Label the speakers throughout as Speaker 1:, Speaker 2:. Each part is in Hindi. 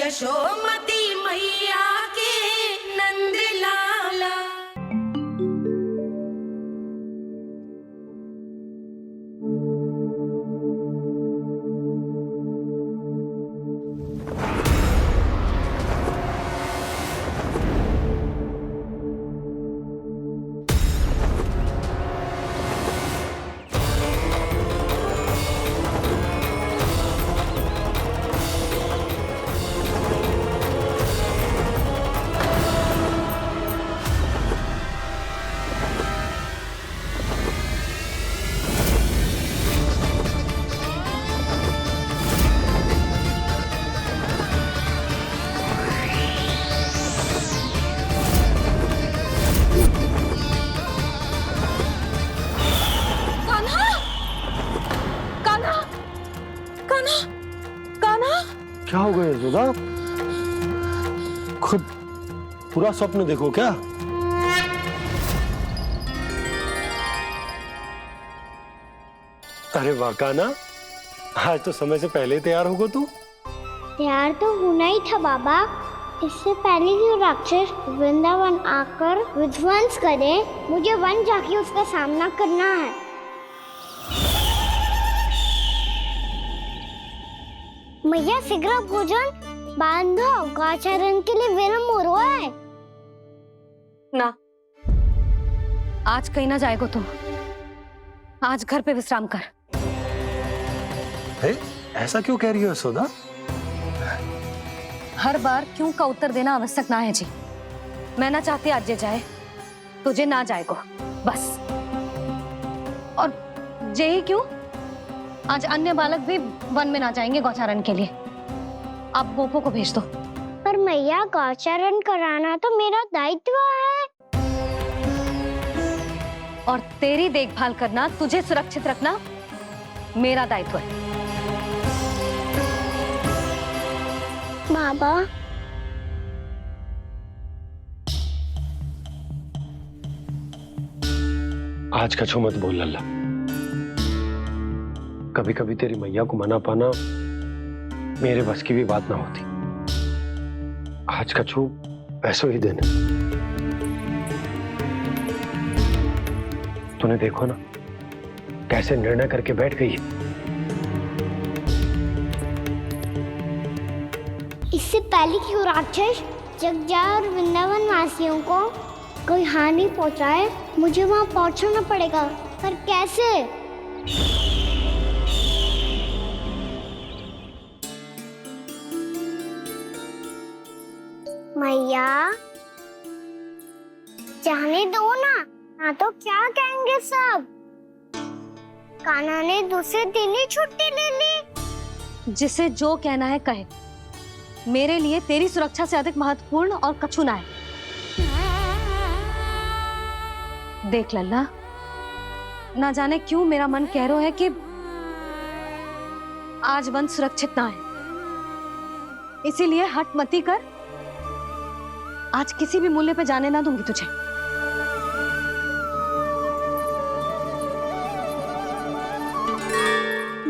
Speaker 1: यशोमती मैया के नंद लाला।
Speaker 2: क्या हो गया यशोदा? खुद पूरा स्वप्न देखो क्या? अरे वाह कान्हा, आज तो समय से पहले तैयार होगा तू।
Speaker 3: तैयार तो होना ही था बाबा। इससे पहले कि राक्षस वृंदावन आकर विध्वंस करे, मुझे वन जाके उसका सामना करना है। मैया शीघ्र भोजन बांधो, गौचरण के लिए विलंब हो रहा है।
Speaker 4: ना, आज कहीं ना जाएगा तुम। आज घर पे विश्राम कर।
Speaker 2: ऐसा क्यों कह रही हो यशोदा?
Speaker 4: हर बार क्यों का उत्तर देना आवश्यक ना है जी। मैं ना चाहती आज ये जाए, तुझे ना जाएगा बस। और यही क्यों, आज अन्य बालक भी वन में ना जाएंगे गौचारण के लिए। आप गोपो को भेज दो।
Speaker 3: पर मैया गौचरण कराना तो मेरा दायित्व है।
Speaker 4: और तेरी देखभाल करना, तुझे सुरक्षित रखना मेरा दायित्व है।
Speaker 3: बाबा,
Speaker 2: आज कछू मत बोल लल्ला। कभी कभी तेरी मैया को मना पाना मेरे बस की भी बात ना होती। आज कछू वैसो ही दिन है। तूने देखो ना कैसे निर्णय करके बैठ गई है।
Speaker 3: इससे पहले कि वो राक्षस जगजाय और वृंदावन वासियों को कोई हानि पहुंचाए, मुझे वहां पहुंचना पड़ेगा। पर कैसे? मैया, जाने दो ना तो क्या कहेंगे सब। कान्हा ने दूसरे दिन ही छुट्टी ले ली।
Speaker 4: जिसे जो कहना है कहे। मेरे लिए तेरी सुरक्षा से अधिक महत्वपूर्ण और कछु ना है। देख लल्ला, ना जाने क्यों मेरा मन कह रहा है कि आज वन सुरक्षित ना है। इसीलिए हट मती कर। आज किसी भी मूल्य पे जाने ना दूंगी तुझे।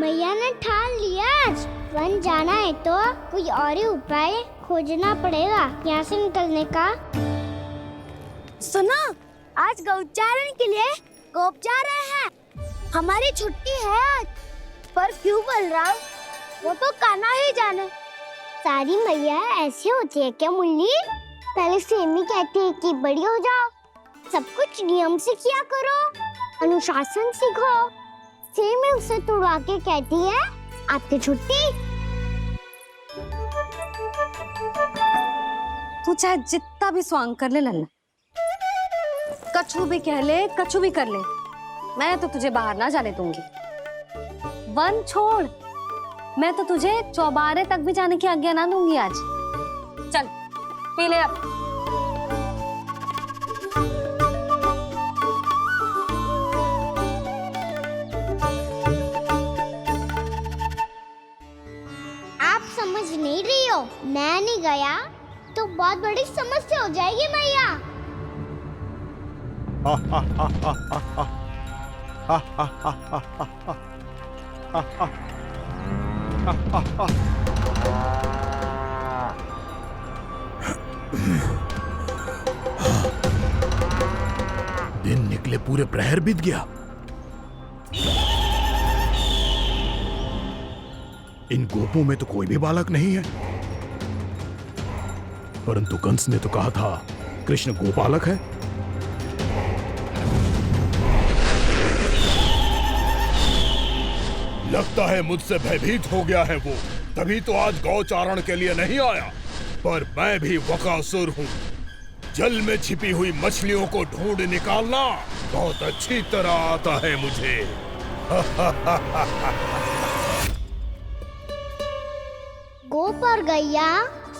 Speaker 3: मैया ने ठान लिया, आज वन जाना है तो कोई और ही उपाय खोजना पड़ेगा यहाँ से निकलने का। सुनो, आज गौचारण के लिए गोप जा रहे हैं। हमारी छुट्टी है आज। पर क्यों बलराम? वो तो कान्हा ही जाने। सारी मैया ऐसी होती है क्या मुल्ली? पहले सेमी कहती है कि बड़ी हो जाओ, सब कुछ नियम से किया करो, अनुशासन सीखो। सेमी उसे तुड़वा के कहती है आपकी छुट्टी।
Speaker 4: तू चाहे जितना भी स्वांग कर ले लल्ला, कछु भी कह ले, कछु भी कर ले, मैं तो तुझे बाहर ना जाने दूंगी। वन छोड़, मैं तो तुझे चौबारे तक भी जाने की आज्ञा ना दूंगी आज। चल पी ले अब।
Speaker 3: आप समझ नहीं रही हो, मैं नहीं गया तो बहुत बड़ी समस्या हो जाएगी मैया।
Speaker 5: दिन निकले पूरे प्रहर बीत गया। इन गोपों में तो कोई भी बालक नहीं है, परंतु कंस ने तो कहा था कृष्ण गोपालक है। लगता है मुझसे भयभीत हो गया है वो, तभी तो आज गौचारण के लिए नहीं आया। पर मैं भी वकासुर हूँ, जल में छिपी हुई मछलियों को ढूंढ निकालना बहुत अच्छी तरह आता है मुझे।
Speaker 3: गोप और गैया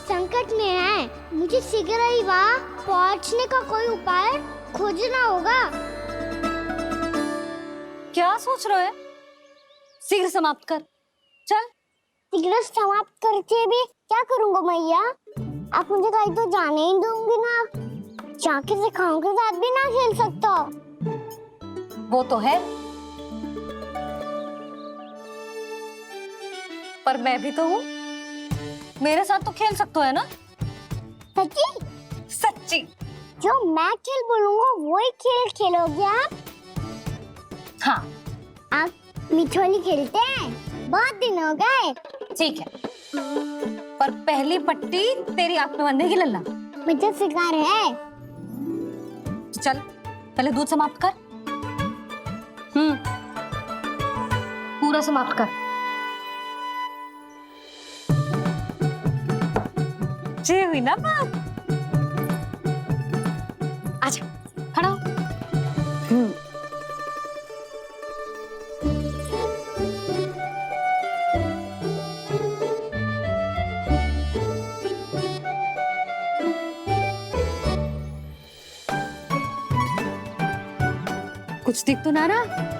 Speaker 3: संकट में है, मुझे शीघ्र ही वहाँ पहुँचने का कोई उपाय खोजना होगा।
Speaker 4: क्या सोच रहे हैं? शीघ्र समाप्त कर, चल।
Speaker 3: शीघ्र समाप्त करके भी क्या करूँगा मैया? आप मुझे कहीं तो जाने ही दूंगी ना, जाके सिखाओं के साथ भी ना खेल सकता।
Speaker 4: वो तो है, पर मैं भी तो हूँ, मेरे साथ तो खेल सकते हो है ना?
Speaker 3: सच्ची?
Speaker 4: सच्ची।
Speaker 3: जो मैं खेल बोलूँगा वही खेल खेलोगे आप?
Speaker 4: हाँ।
Speaker 3: आप मिठोली खेलते हैं? बहुत दिन हो गए।
Speaker 4: ठीक है, पर पहली पट्टी तेरी आंख में बंधेगी लल्ला।
Speaker 3: मुझे शिकार है।
Speaker 4: चल, पहले दूध समाप्त कर। पूरा समाप्त कर। जी हुई ना बात? आजा, खड़ा हो। कुछ दिख तो ना रहा?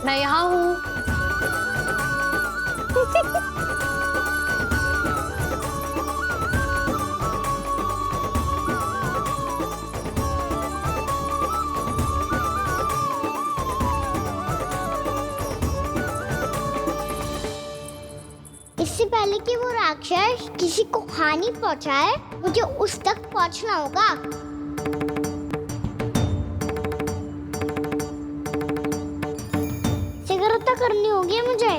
Speaker 4: मैं यहाँ हूँ।
Speaker 3: इससे पहले कि वो राक्षस किसी को हानि पहुंचाए, मुझे उस तक पहुंचना होगा। शीघ्रता करनी होगी मुझे।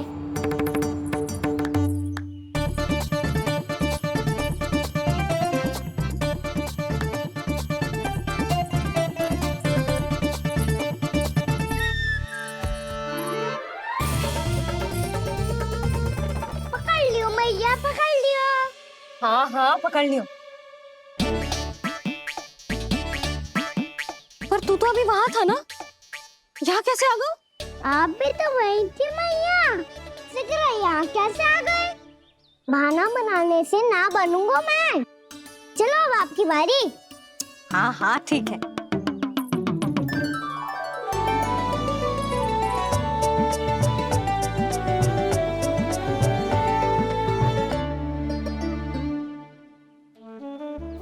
Speaker 3: पकड़ लियो मैया, पकड़ लियो।
Speaker 4: हाँ हाँ, पकड़ लियो। पर तू तो अभी वहां था ना, यहाँ कैसे आ गया?
Speaker 3: आप भी तो वही थी मैया, शीघ्र यहाँ कैसे आ गए? बहाना बनाने से ना बनूंगा मैं। चलो अब आपकी बारी।
Speaker 4: हाँ हाँ ठीक है।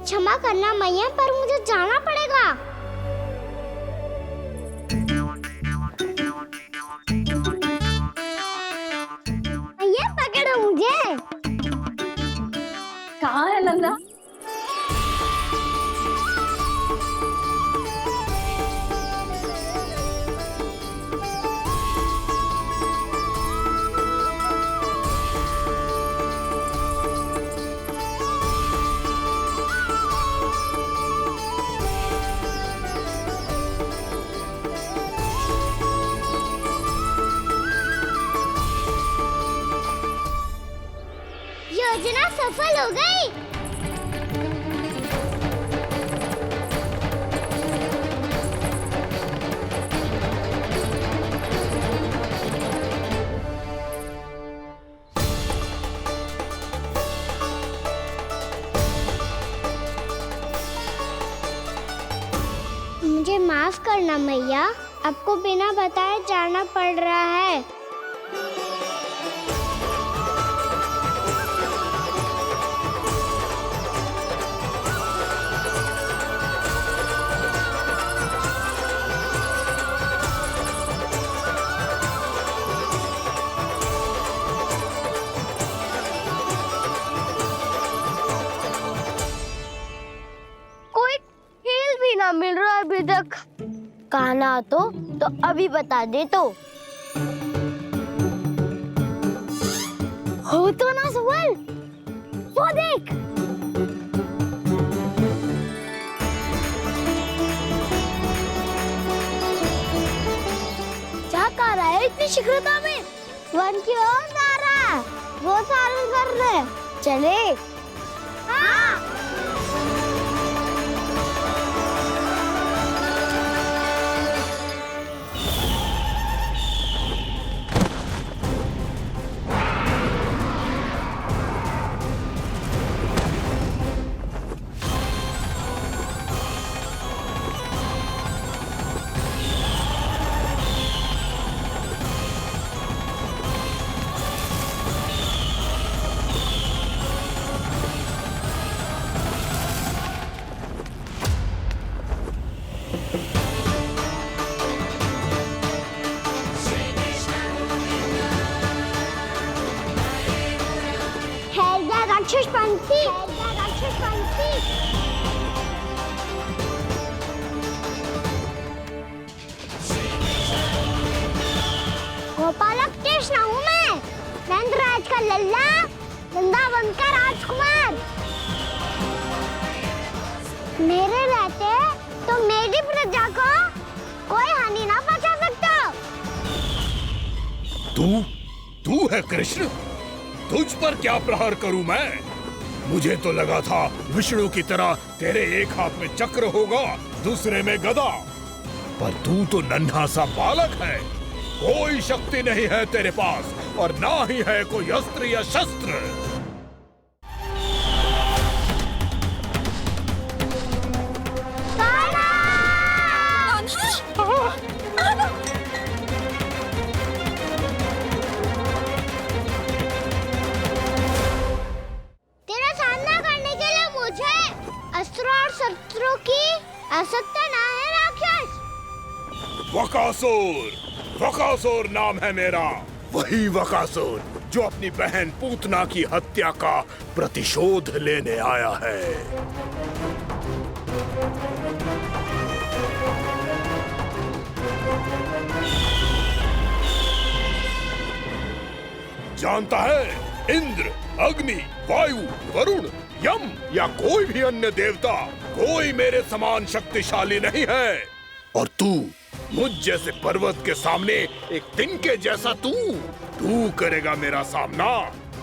Speaker 3: क्षमा करना मैया, पर मुझे जाना पड़ेगा। मैया पकड़ो मुझे।
Speaker 4: कहाँ है लल्ला?
Speaker 3: योजना सफल हो गई। मुझे माफ करना मैया, आपको बिना बताए जाना पड़ रहा है। कोई खेल भी ना मिल रहा अभी तक। कहना तो अभी बता दे तो। हो तो ना सवाल, वो देख। क्या कर रहा है इतनी शीघ्रता में? वन की ओर जा रहा है, वो सारे कर रहे। चले। हाँ। राक्षस पंछी, राक्षस पंछी। गोपालक कृष्ण हूँ मैं, नंदराज का लल्ला, वृंदावन का राजकुमार। मेरे रहते तो मेरी प्रजा को कोई हानि ना पहुंचा सकता।
Speaker 5: तू है कृष्ण? तुझ पर क्या प्रहार करूं मैं? मुझे तो लगा था विष्णु की तरह तेरे एक हाथ में चक्र होगा, दूसरे में गदा, पर तू तो नन्हा सा बालक है। कोई शक्ति नहीं है तेरे पास और ना ही है कोई अस्त्र या शस्त्र।
Speaker 3: शस्त्रों की आवश्यकता ना है राक्षस।
Speaker 5: वकासुर नाम है मेरा, वही वकासुर जो अपनी बहन पूतना की हत्या का प्रतिशोध लेने आया है। जानता है, इंद्र, अग्नि, वायु, वरुण, यम या कोई भी अन्य देवता कोई मेरे समान शक्तिशाली नहीं है। और तू मुझ जैसे पर्वत के सामने एक तिनके जैसा तू करेगा मेरा सामना?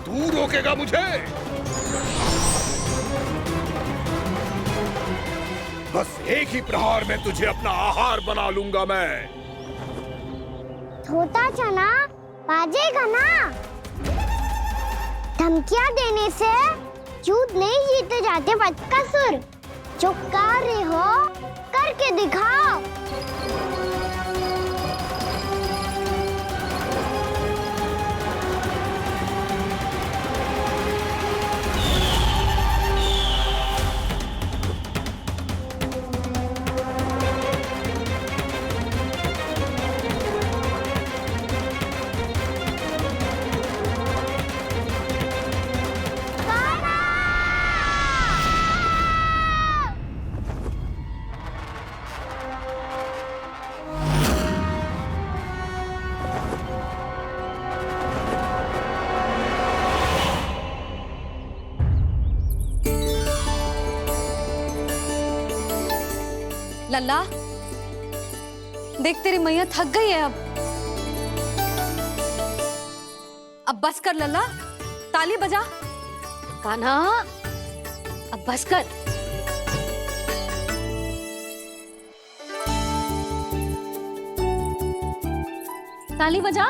Speaker 5: तू रोकेगा मुझे? बस एक ही प्रहार में तुझे अपना आहार बना लूंगा मैं।
Speaker 3: छोटा चना बाजेगा ना। धमकियां देने से युद्ध नहीं जीते जाते बदकसूर। जो कार्य हो करके दिखाओ।
Speaker 4: लल्ला, देख तेरी मैया थक गई है अब बस कर लल्ला, ताली बजा। कान्हा, अब बस कर। ताली बजा,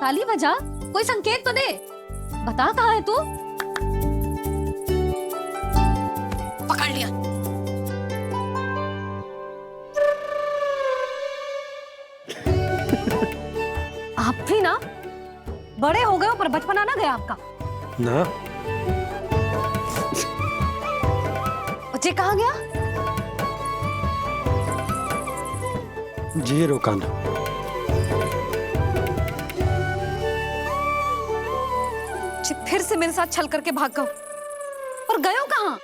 Speaker 4: ताली बजा, कोई संकेत तो दे। बता कहाँ है तू? पकड़ लिया। आप भी ना बड़े हो गए हो, पर बचपना ना गया आपका।
Speaker 2: ना
Speaker 4: बच्चे कहाँ गया?
Speaker 2: जी रोकाना।
Speaker 4: फिर से मेरे साथ छल करके भाग गए, और गए हो कहाँ?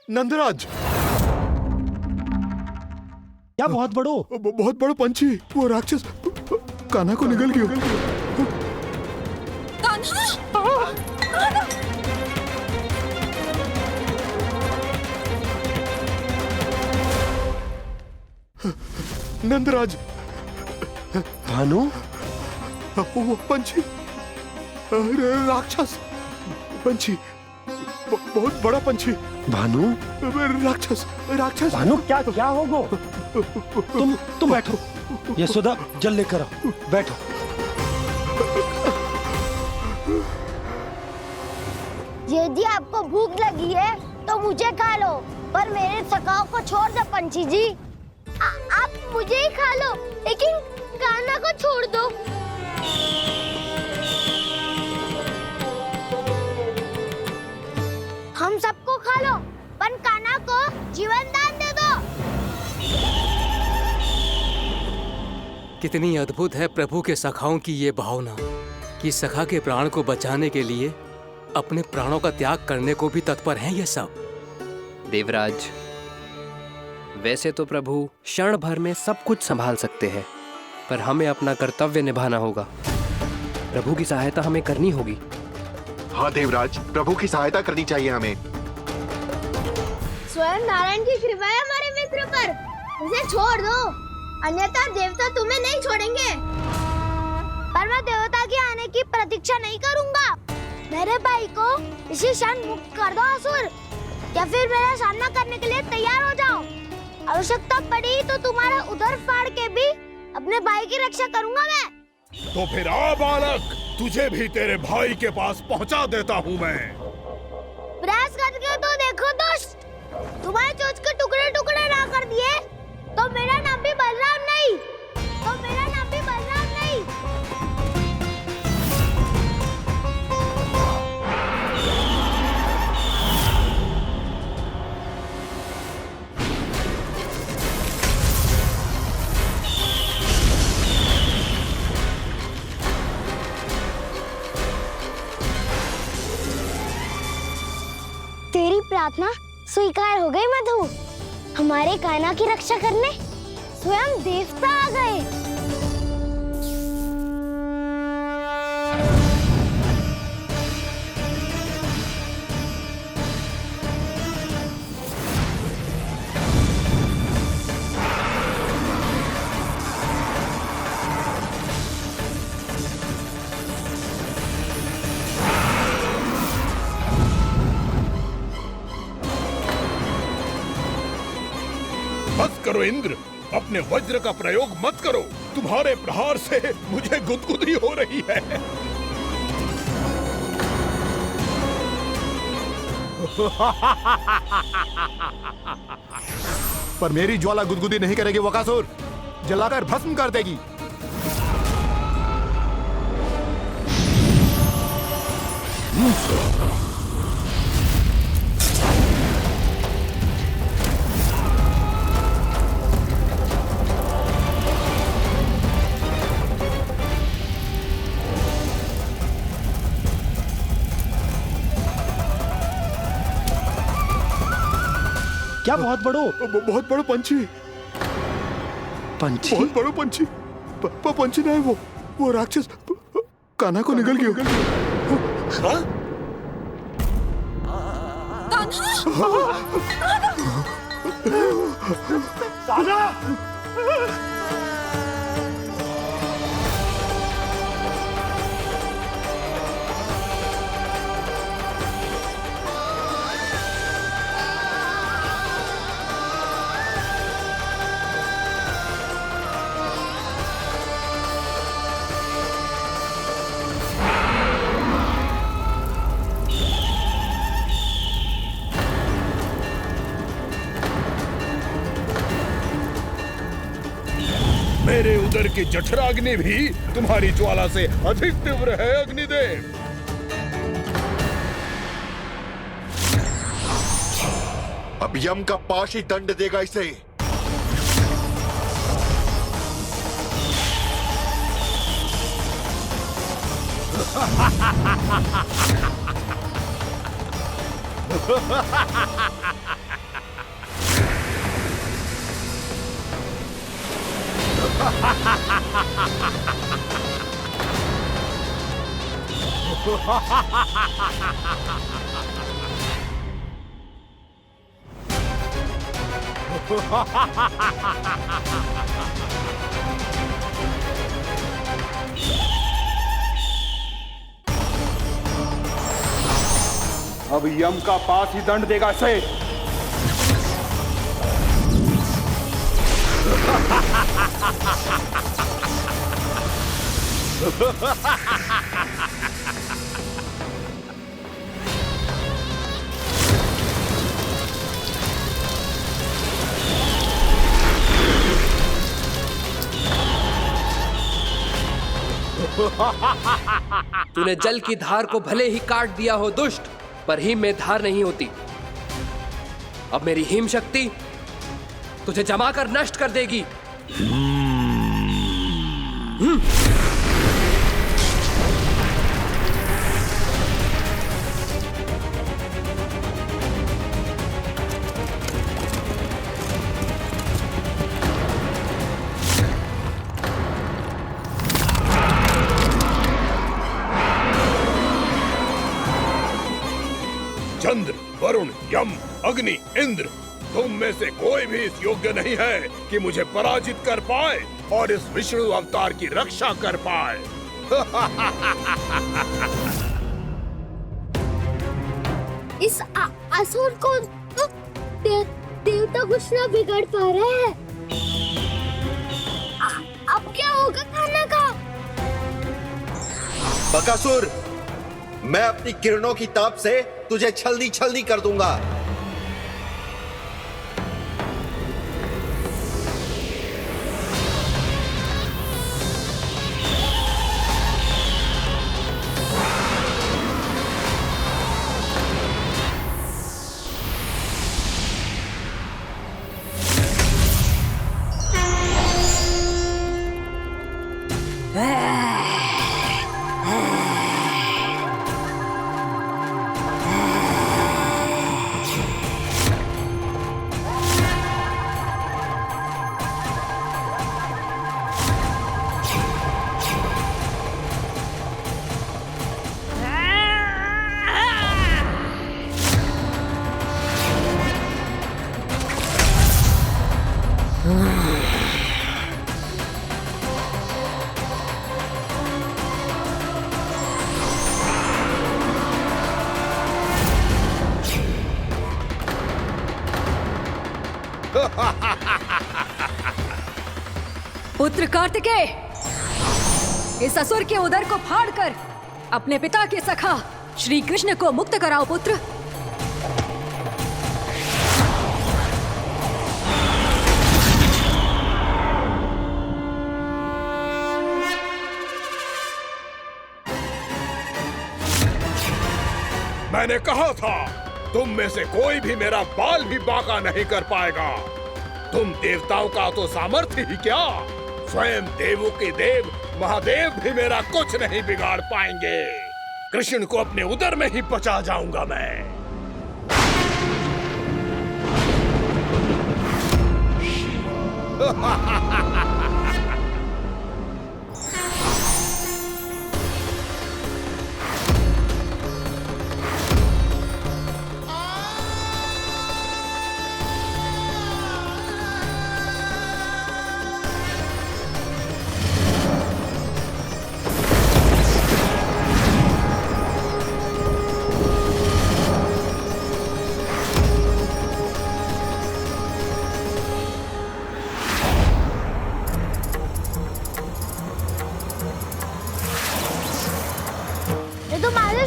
Speaker 5: नंदराज,
Speaker 2: क्या बहुत बड़ो
Speaker 5: पंछी, वो राक्षस कान्हा को निगल गया। नंदराज,
Speaker 2: भानु,
Speaker 5: वो पंछी, राक्षस पंछी, बहुत बड़ा पंछी।
Speaker 2: भानु,
Speaker 5: राक्षस राक्षस।
Speaker 2: भानु, क्या होगा? तुम बैठो, यशोदा जल लेकर आओ, बैठो।
Speaker 3: यदि आपको भूख लगी है तो मुझे खा लो, पर मेरे सखाओं को छोड़ दो पंछी जी। आप मुझे ही खा लो, लेकिन कान्हा को छोड़ दो। हम सबको खा लो, पर कान्हा को जीवन दान दे दो।
Speaker 6: कितनी अद्भुत है प्रभु के सखाओं की ये भावना कि सखा के प्राण को बचाने के लिए अपने प्राणों का त्याग करने को भी तत्पर हैं ये सब।
Speaker 7: देवराज, वैसे तो प्रभु क्षण भर में सब कुछ संभाल सकते हैं, पर हमें अपना कर्तव्य निभाना होगा। प्रभु की सहायता हमें करनी होगी।
Speaker 8: हाँ देवराज, प्रभु की सहायता करनी चाहिए हमें।
Speaker 3: स्वयं नारायण की कृपा है हमारे मित्र पर, उसे छोड़ दो, अन्यथा देवता तुम्हें नहीं छोड़ेंगे। पर मैं देवता के आने की प्रतीक्षा नहीं करूंगा। मेरे भाई को इसी क्षण मुक्त कर दो असुर, या फिर मेरा सामना करने के लिए तैयार हो जाओ। आवश्यकता पड़ी तो तुम्हारा उदर फाड़ के भी अपने भाई की रक्षा करूंगा मैं।
Speaker 5: तो फिर आ बालक, तुझे भी तेरे भाई के पास पहुंचा देता हूँ मैं।
Speaker 3: प्रयास करके तो देखो दोस्त, तुम्हारे चोंच के टुकड़े टुकड़े ना कर दिए तो मेरा नाम भी बलराम नहीं, तो मेरा नाम भी बलराम नहीं। तेरी प्रार्थना स्वीकार हो गई मधु। हमारे कान्हा की रक्षा करने स्वयं देवता आ गए।
Speaker 5: बस करो इंद्र, अपने वज्र का प्रयोग मत करो। तुम्हारे प्रहार से मुझे गुदगुदी हो रही है। पर मेरी ज्वाला गुदगुदी नहीं करेगी वकासुर, जलाकर भस्म कर देगी।
Speaker 2: क्या बहुत
Speaker 5: बहुत बड़ा पंछी, बहुत बड़ा पंछी। पंछी नहीं, वो राक्षस कान्हा को निगल गया। हाँ? उधर की जठराग्नि भी तुम्हारी ज्वाला से अधिक तीव्र है अग्निदेव।
Speaker 8: अब यम का पाश ही दंड देगा इसे।
Speaker 9: अब यम का पास ही दंड देगा इसे।
Speaker 7: तूने जल की धार को भले ही काट दिया हो दुष्ट, पर हिम में धार नहीं होती। अब मेरी हिम शक्ति तुझे जमा कर नष्ट कर देगी।
Speaker 5: चंद्र, वरुण, यम, अग्नि, इंद्र, तुम में से कोई भी इस योग्य नहीं है कि मुझे पराजित कर पाए और इस विष्णु अवतार की रक्षा कर पाए।
Speaker 3: इस असुर को तो देवता कुछ ना बिगाड़ पा रहे हैं। अब क्या होगा खाना का?
Speaker 10: बकासुर, मैं अपनी किरणों की ताप से तुझे छलनी छलनी कर दूंगा।
Speaker 4: पुत्र कार्तिकेय, इस असुर के उदर को फाड़कर अपने पिता के सखा श्री कृष्ण को मुक्त कराओ पुत्र।
Speaker 5: मैंने कहा था, तुम में से कोई भी मेरा बाल भी बांका नहीं कर पाएगा। तुम देवताओं का तो सामर्थ्य ही क्या, स्वयं देवों के देव महादेव भी मेरा कुछ नहीं बिगाड़ पाएंगे। कृष्ण को अपने उदर में ही पचा जाऊंगा मैं।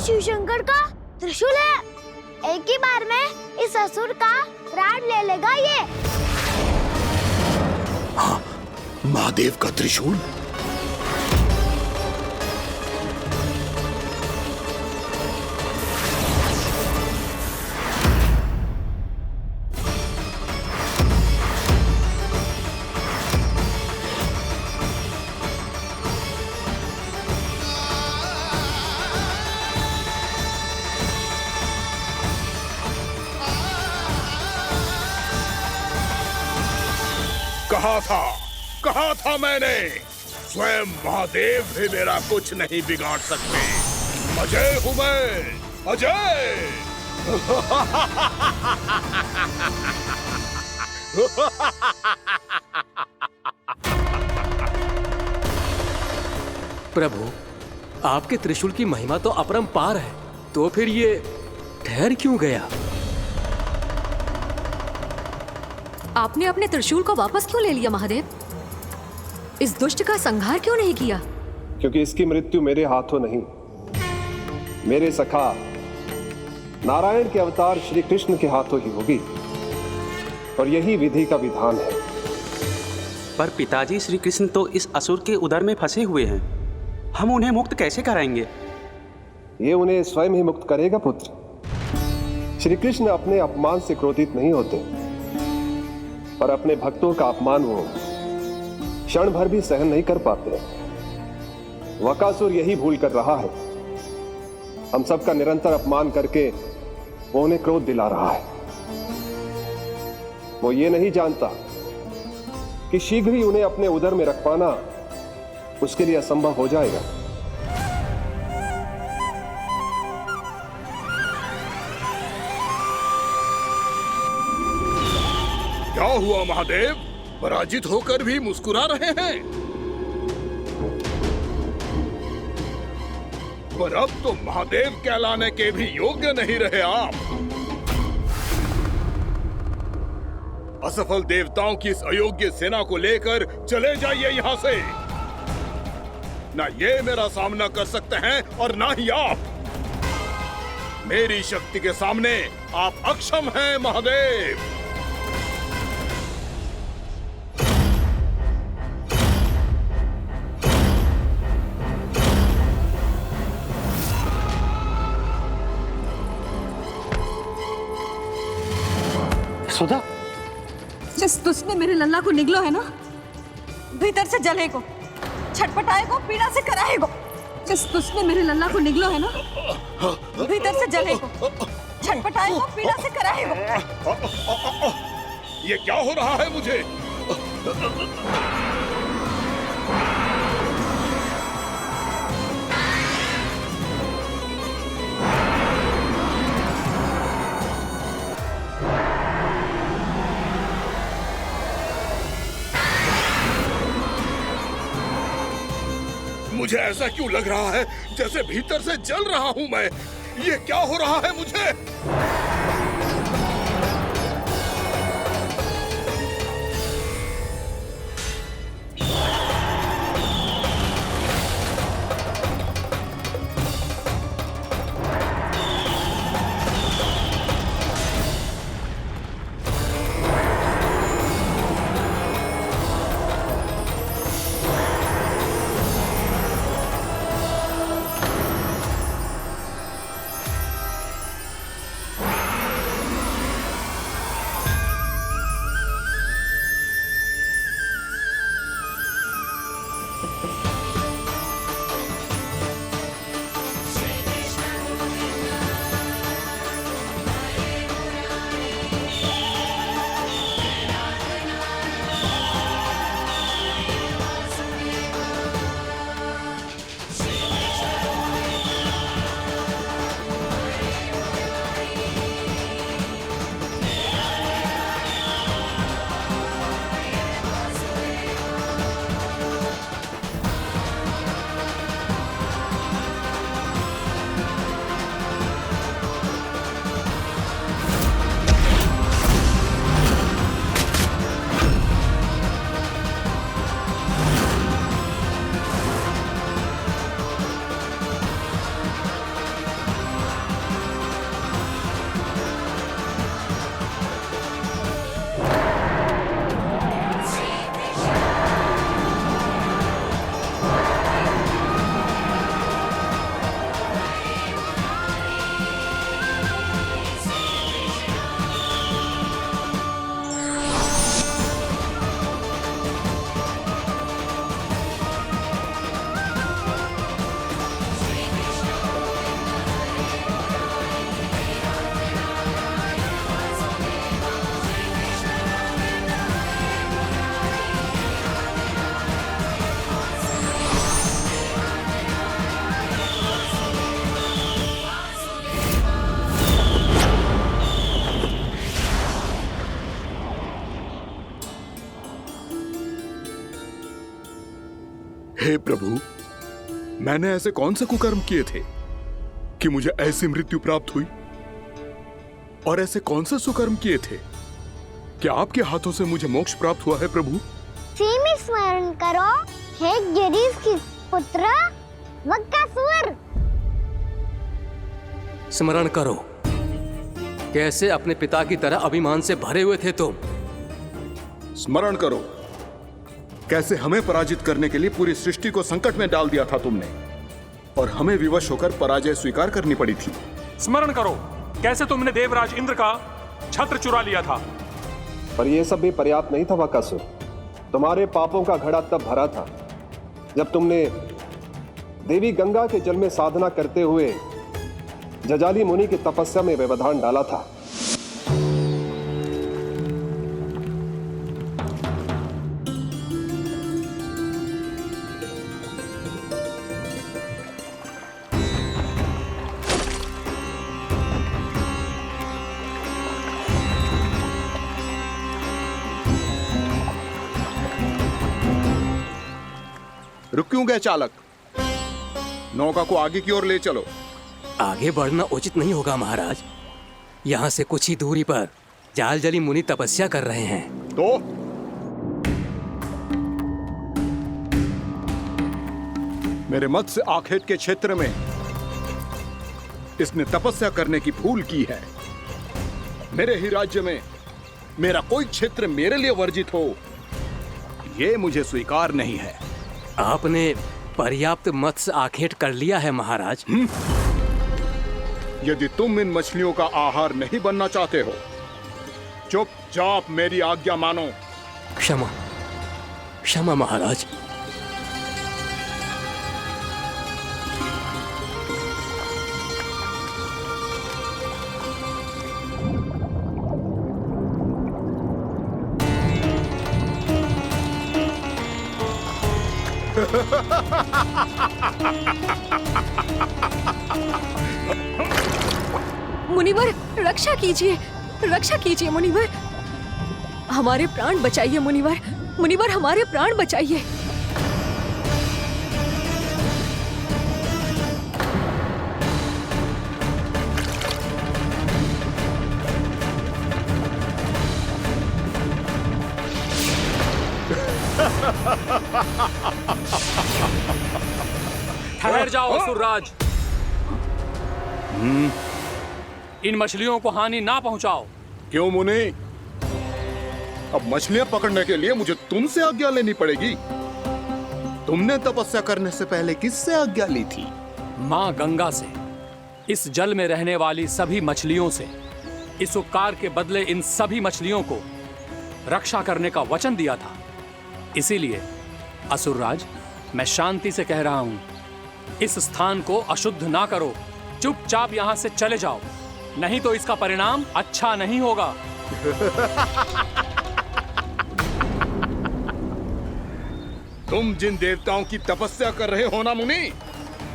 Speaker 3: शिव शंकर का त्रिशूल है। एक ही बार में इस असुर का प्राण ले लेगा ये।
Speaker 5: महादेव का त्रिशूल? कहा था मैंने, स्वयं महादेव भी मेरा कुछ नहीं बिगाड़ सकते। अजय हूं मैं, अजय।
Speaker 6: प्रभु, आपके त्रिशूल की महिमा तो अपरंपार है, तो फिर ये ठहर क्यों गया?
Speaker 11: आपने अपने त्रिशूल को वापस क्यों ले लिया महादेव? इस दुष्ट का संहार क्यों नहीं किया?
Speaker 12: क्योंकि इसकी मृत्यु मेरे हाथों नहीं, मेरे सखा नारायण के अवतार श्री कृष्ण के हाथों ही होगी, और यही विधि का विधान है।
Speaker 13: पर पिताजी, श्री कृष्ण तो इस असुर के उदर में फंसे हुए हैं, हम उन्हें मुक्त कैसे कराएंगे?
Speaker 12: ये उन्हें स्वयं ही मुक्त करेगा पुत्र। श्री कृष्ण अपने अपमान से क्रोधित नहीं होते, पर अपने भक्तों का अपमान वो क्षण भर भी सहन नहीं कर पाते। वकासुर यही भूल कर रहा है, हम सबका निरंतर अपमान करके वो उन्हें क्रोध दिला रहा है। वो ये नहीं जानता कि शीघ्र ही उन्हें अपने उदर में रख पाना उसके लिए असंभव हो जाएगा।
Speaker 5: क्या हुआ महादेव? पराजित होकर भी मुस्कुरा रहे हैं? पर अब तो महादेव कहलाने के भी योग्य नहीं रहे आप। असफल देवताओं की इस अयोग्य सेना को लेकर चले जाइए यहां से। ना ये मेरा सामना कर सकते हैं और ना ही आप। मेरी शक्ति के सामने आप अक्षम हैं महादेव।
Speaker 2: सुधा,
Speaker 11: जिस दुष्ट ने मेरे लल्ला को निगलो है ना, भीतर से जलेगो, छटपटाएगो, पीड़ा से कराएगो। जिस दुष्ट ने मेरे लल्ला को निगलो है ना, भीतर से जलेगो, छटपटाएगो, पीड़ा से कराएगो।
Speaker 5: ये क्या हो रहा है मुझे? मुझे ऐसा क्यों लग रहा है जैसे भीतर से जल रहा हूं मैं? ये क्या हो रहा है मुझे? हे प्रभु, मैंने ऐसे कौन से कुकर्म किए थे कि मुझे ऐसी मृत्यु प्राप्त हुई? और ऐसे कौन से सुकर्म किए थे कि आपके हाथों से मुझे मोक्ष प्राप्त हुआ है प्रभु?
Speaker 3: में स्मरण करो, हे गिरीश की पुत्र वक्कासुर।
Speaker 6: स्मरण करो, कैसे अपने पिता की तरह अभिमान से भरे हुए थे तुम।
Speaker 5: स्मरण करो, कैसे हमें पराजित करने के लिए पूरी सृष्टि को संकट में डाल दिया था तुमने, और हमें विवश होकर पराजय स्वीकार करनी पड़ी थी।
Speaker 9: स्मरण करो, कैसे तुमने देवराज इंद्र का छत्र चुरा लिया था।
Speaker 12: पर यह सब भी पर्याप्त नहीं था वक्कासुर। तुम्हारे पापों का घड़ा तब भरा था जब तुमने देवी गंगा के जल में साधना करते हुए जजाली मुनि की तपस्या में व्यवधान डाला था।
Speaker 5: रुक क्यों गए चालक? नौका को आगे की ओर ले चलो।
Speaker 6: आगे बढ़ना उचित नहीं होगा महाराज। यहाँ से कुछ ही दूरी पर जालजली मुनि तपस्या कर रहे हैं।
Speaker 5: तो मेरे मत्स्य आखेट के क्षेत्र में इसने तपस्या करने की भूल की है। मेरे ही राज्य में मेरा कोई क्षेत्र मेरे लिए वर्जित हो, यह मुझे स्वीकार नहीं है।
Speaker 6: आपने पर्याप्त मत्स्य आखेट कर लिया है महाराज।
Speaker 5: यदि तुम इन मछलियों का आहार नहीं बनना चाहते हो, चुपचाप मेरी आज्ञा मानो।
Speaker 6: क्षमा, क्षमा महाराज।
Speaker 11: मुनिवर, रक्षा कीजिए, रक्षा कीजिए मुनिवर, हमारे प्राण बचाइए मुनिवर, मुनिवर हमारे प्राण बचाइए।
Speaker 6: ठहर जाओ असुरराज। इन मछलियों को हानि ना पहुंचाओ।
Speaker 5: क्यों मुनि? अब मछलियां पकड़ने के लिए मुझे तुमसे आज्ञा लेनी पड़ेगी। तुमने तपस्या करने से पहले किससे आज्ञा ली थी?
Speaker 6: मां गंगा से, इस जल में रहने वाली सभी मछलियों से। इस उपकार के बदले इन सभी मछलियों को रक्षा करने का वचन दिया था। इसीलिए असुरराज, मैं शांति से कह रहा हूं, इस स्थान को अशुद्ध ना करो। चुपचाप यहां से चले जाओ, नहीं तो इसका परिणाम अच्छा नहीं होगा।
Speaker 5: तुम जिन देवताओं की तपस्या कर रहे हो ना मुनि,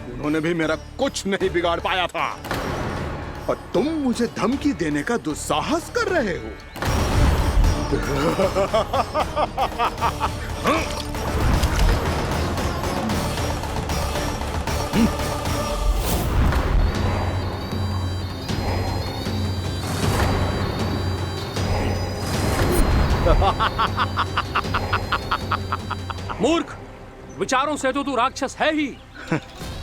Speaker 5: उन्होंने भी मेरा कुछ नहीं बिगाड़ पाया था, और तुम मुझे धमकी देने का दुस्साहस कर रहे हो।
Speaker 6: मूर्ख, विचारों से तो तू राक्षस है ही,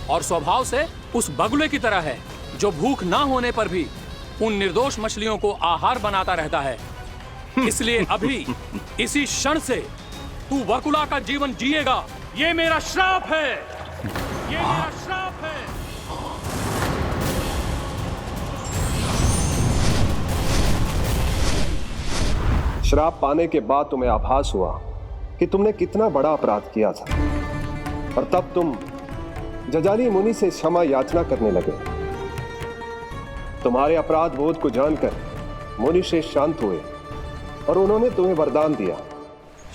Speaker 6: और स्वभाव से उस बगुले की तरह है जो भूख ना होने पर भी उन निर्दोष मछलियों को आहार बनाता रहता है। इसलिए अभी इसी क्षण से तू वकुला का जीवन जिएगा। ये मेरा श्राप है, ये मेरा श्राप है।
Speaker 12: श्राप पाने के बाद तुम्हें आभास हुआ कि तुमने कितना बड़ा अपराध किया था, और तब तुम जजाली मुनि से क्षमा याचना करने लगे। तुम्हारे अपराध बोध को जानकर मुनि श्रेष्ठ शांत हुए और उन्होंने तुम्हें वरदान दिया।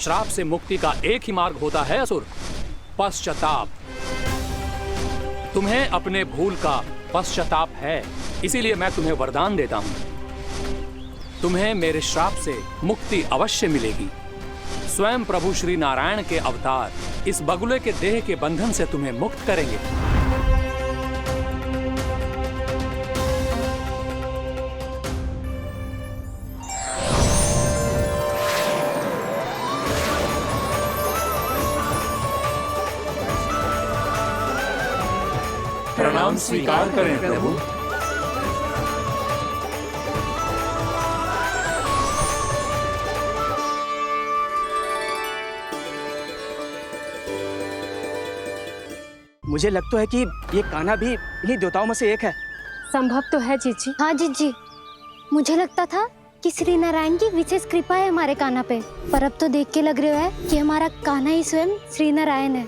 Speaker 6: श्राप से मुक्ति का एक ही मार्ग होता है असुर, पश्चाताप। तुम्हें अपने भूल का पश्चाताप है, इसीलिए मैं तुम्हें वरदान देता हूं। तुम्हें मेरे श्राप से मुक्ति अवश्य मिलेगी। स्वयं प्रभु श्री नारायण के अवतार इस बगुले के देह के बंधन से तुम्हें मुक्त करेंगे।
Speaker 9: प्रणाम स्वीकार करें प्रभु।
Speaker 13: मुझे लगता है कि ये कान्हा भी इन्हीं देवताओं में से एक है।
Speaker 4: संभव तो है जीजी।
Speaker 3: हाँ जीजी, मुझे लगता था कि श्री नारायण की विशेष कृपा है हमारे कान्हा पे, पर अब तो देख के लग रहा है कि हमारा कान्हा ही स्वयं श्री नारायण है।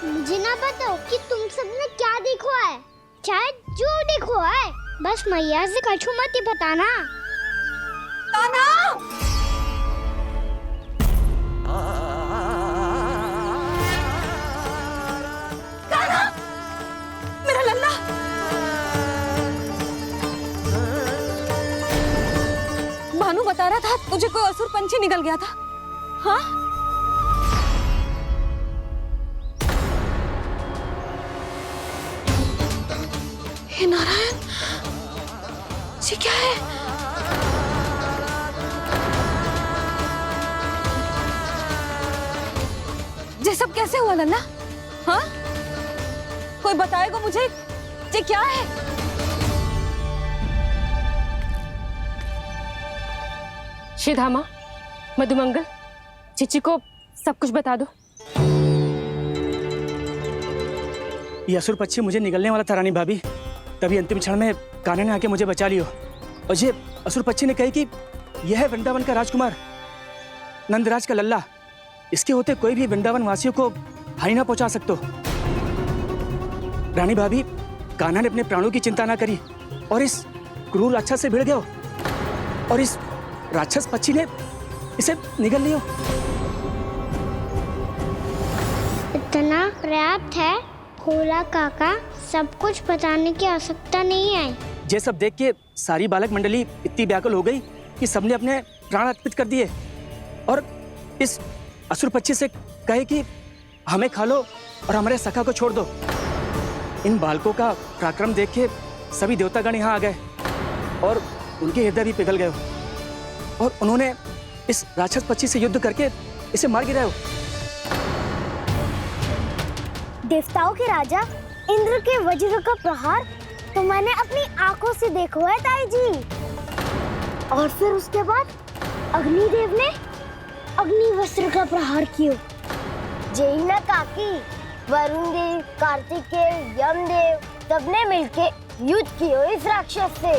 Speaker 3: मुझे ना बताओ कि तुम सबने क्या देखा है, शायद जो देखा है, बस मैया से कछु मत ही बताना।
Speaker 11: कान्हा! कान्हा! मेरा लल्ला! भानु बता रहा था तुझे कोई असुर पंछी निकल गया था। हाँ? हे नारायण, ये क्या है? ये सब कैसे हुआ लल्ला? हाँ? कोई बताएगा मुझे ये क्या है?
Speaker 4: श्रीधामा, मधुमंगल, चिची को सब कुछ बता दो।
Speaker 13: ये असुर पक्षी मुझे निगलने वाला था रानी भाभी, तभी अंतिम क्षण में कान्हा ने आके मुझे बचा लियो। और ये असुर पक्षी ने कही कि यह है वृंदावन का राजकुमार, नंदराज का लल्ला। इसके होते कोई भी वृंदावन वासियों को हानि ना पहुंचा सकते। रानी भाभी, कान्हा ने अपने प्राणों की चिंता ना करी और इस क्रूर राक्षस से भिड़ गयो, और इस राक्षस पक्षी ने इसे निगल लियो।
Speaker 3: इतना पर्याप्त है भोला काका, सब कुछ बताने की आवश्यकता नहीं है।
Speaker 13: ये सब देख के सारी बालक मंडली इतनी व्याकुल हो गई कि सबने अपने प्राण अर्पित कर दिए और इस असुर पक्षी से कहे कि हमें खा लो और हमारे सखा को छोड़ दो। इन बालकों का पराक्रम देख के सभी देवतागण यहाँ आ गए और उनके हृदय भी पिघल गए और उन्होंने इस राक्षस पक्षी से युद्ध करके इसे मार गिराया।
Speaker 3: देवताओं के राजा इंद्र के वज्र का प्रहार तो मैंने अपनी आंखों से देखा है ताई जी, और फिर उसके बाद अग्निदेव ने अग्निवस्त्र का प्रहार किया। जय ना काकी, वरुण देव, कार्तिकेय, यमदेव सबने मिलके युद्ध किया इस राक्षस से।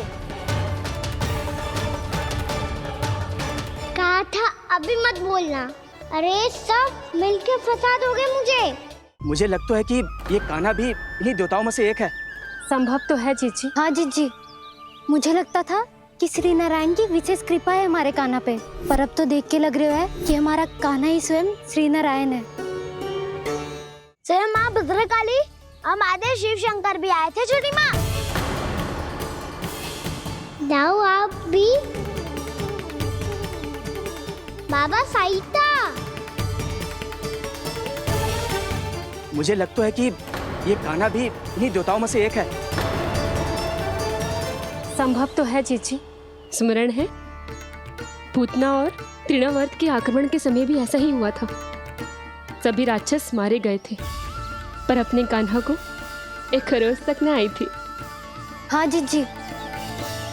Speaker 3: कहा था अभी मत बोलना, अरे सब मिलके फंसा दोगे
Speaker 13: मुझे लगता है कि ये कान्हा भी इन्हीं देवताओं में से एक है।
Speaker 4: संभव तो है जीजी।
Speaker 3: हाँ जीजी, मुझे लगता था कि श्री नारायण की विशेष कृपा है हमारे कान्हा पे, पर अब तो देख के लग रहा है कि हमारा कान्हा ही स्वयं श्री नारायण है। स्वयं माँ भद्रकाली, हमारे शिव शंकर भी आए थे छोटी माँ। जाओ आप भी। बाबा साईता,
Speaker 13: मुझे लगता है कि ये कान्हा भी इन्हीं देवताओं में से एक है।
Speaker 4: संभव तो है जीजी।
Speaker 14: स्मरण है, पूतना और तृणावर्त के आक्रमण के समय भी ऐसा ही हुआ था। सभी राक्षस मारे गए थे, पर अपने कान्हा को एक खरोच तक न आई थी।
Speaker 3: हाँ जीजी,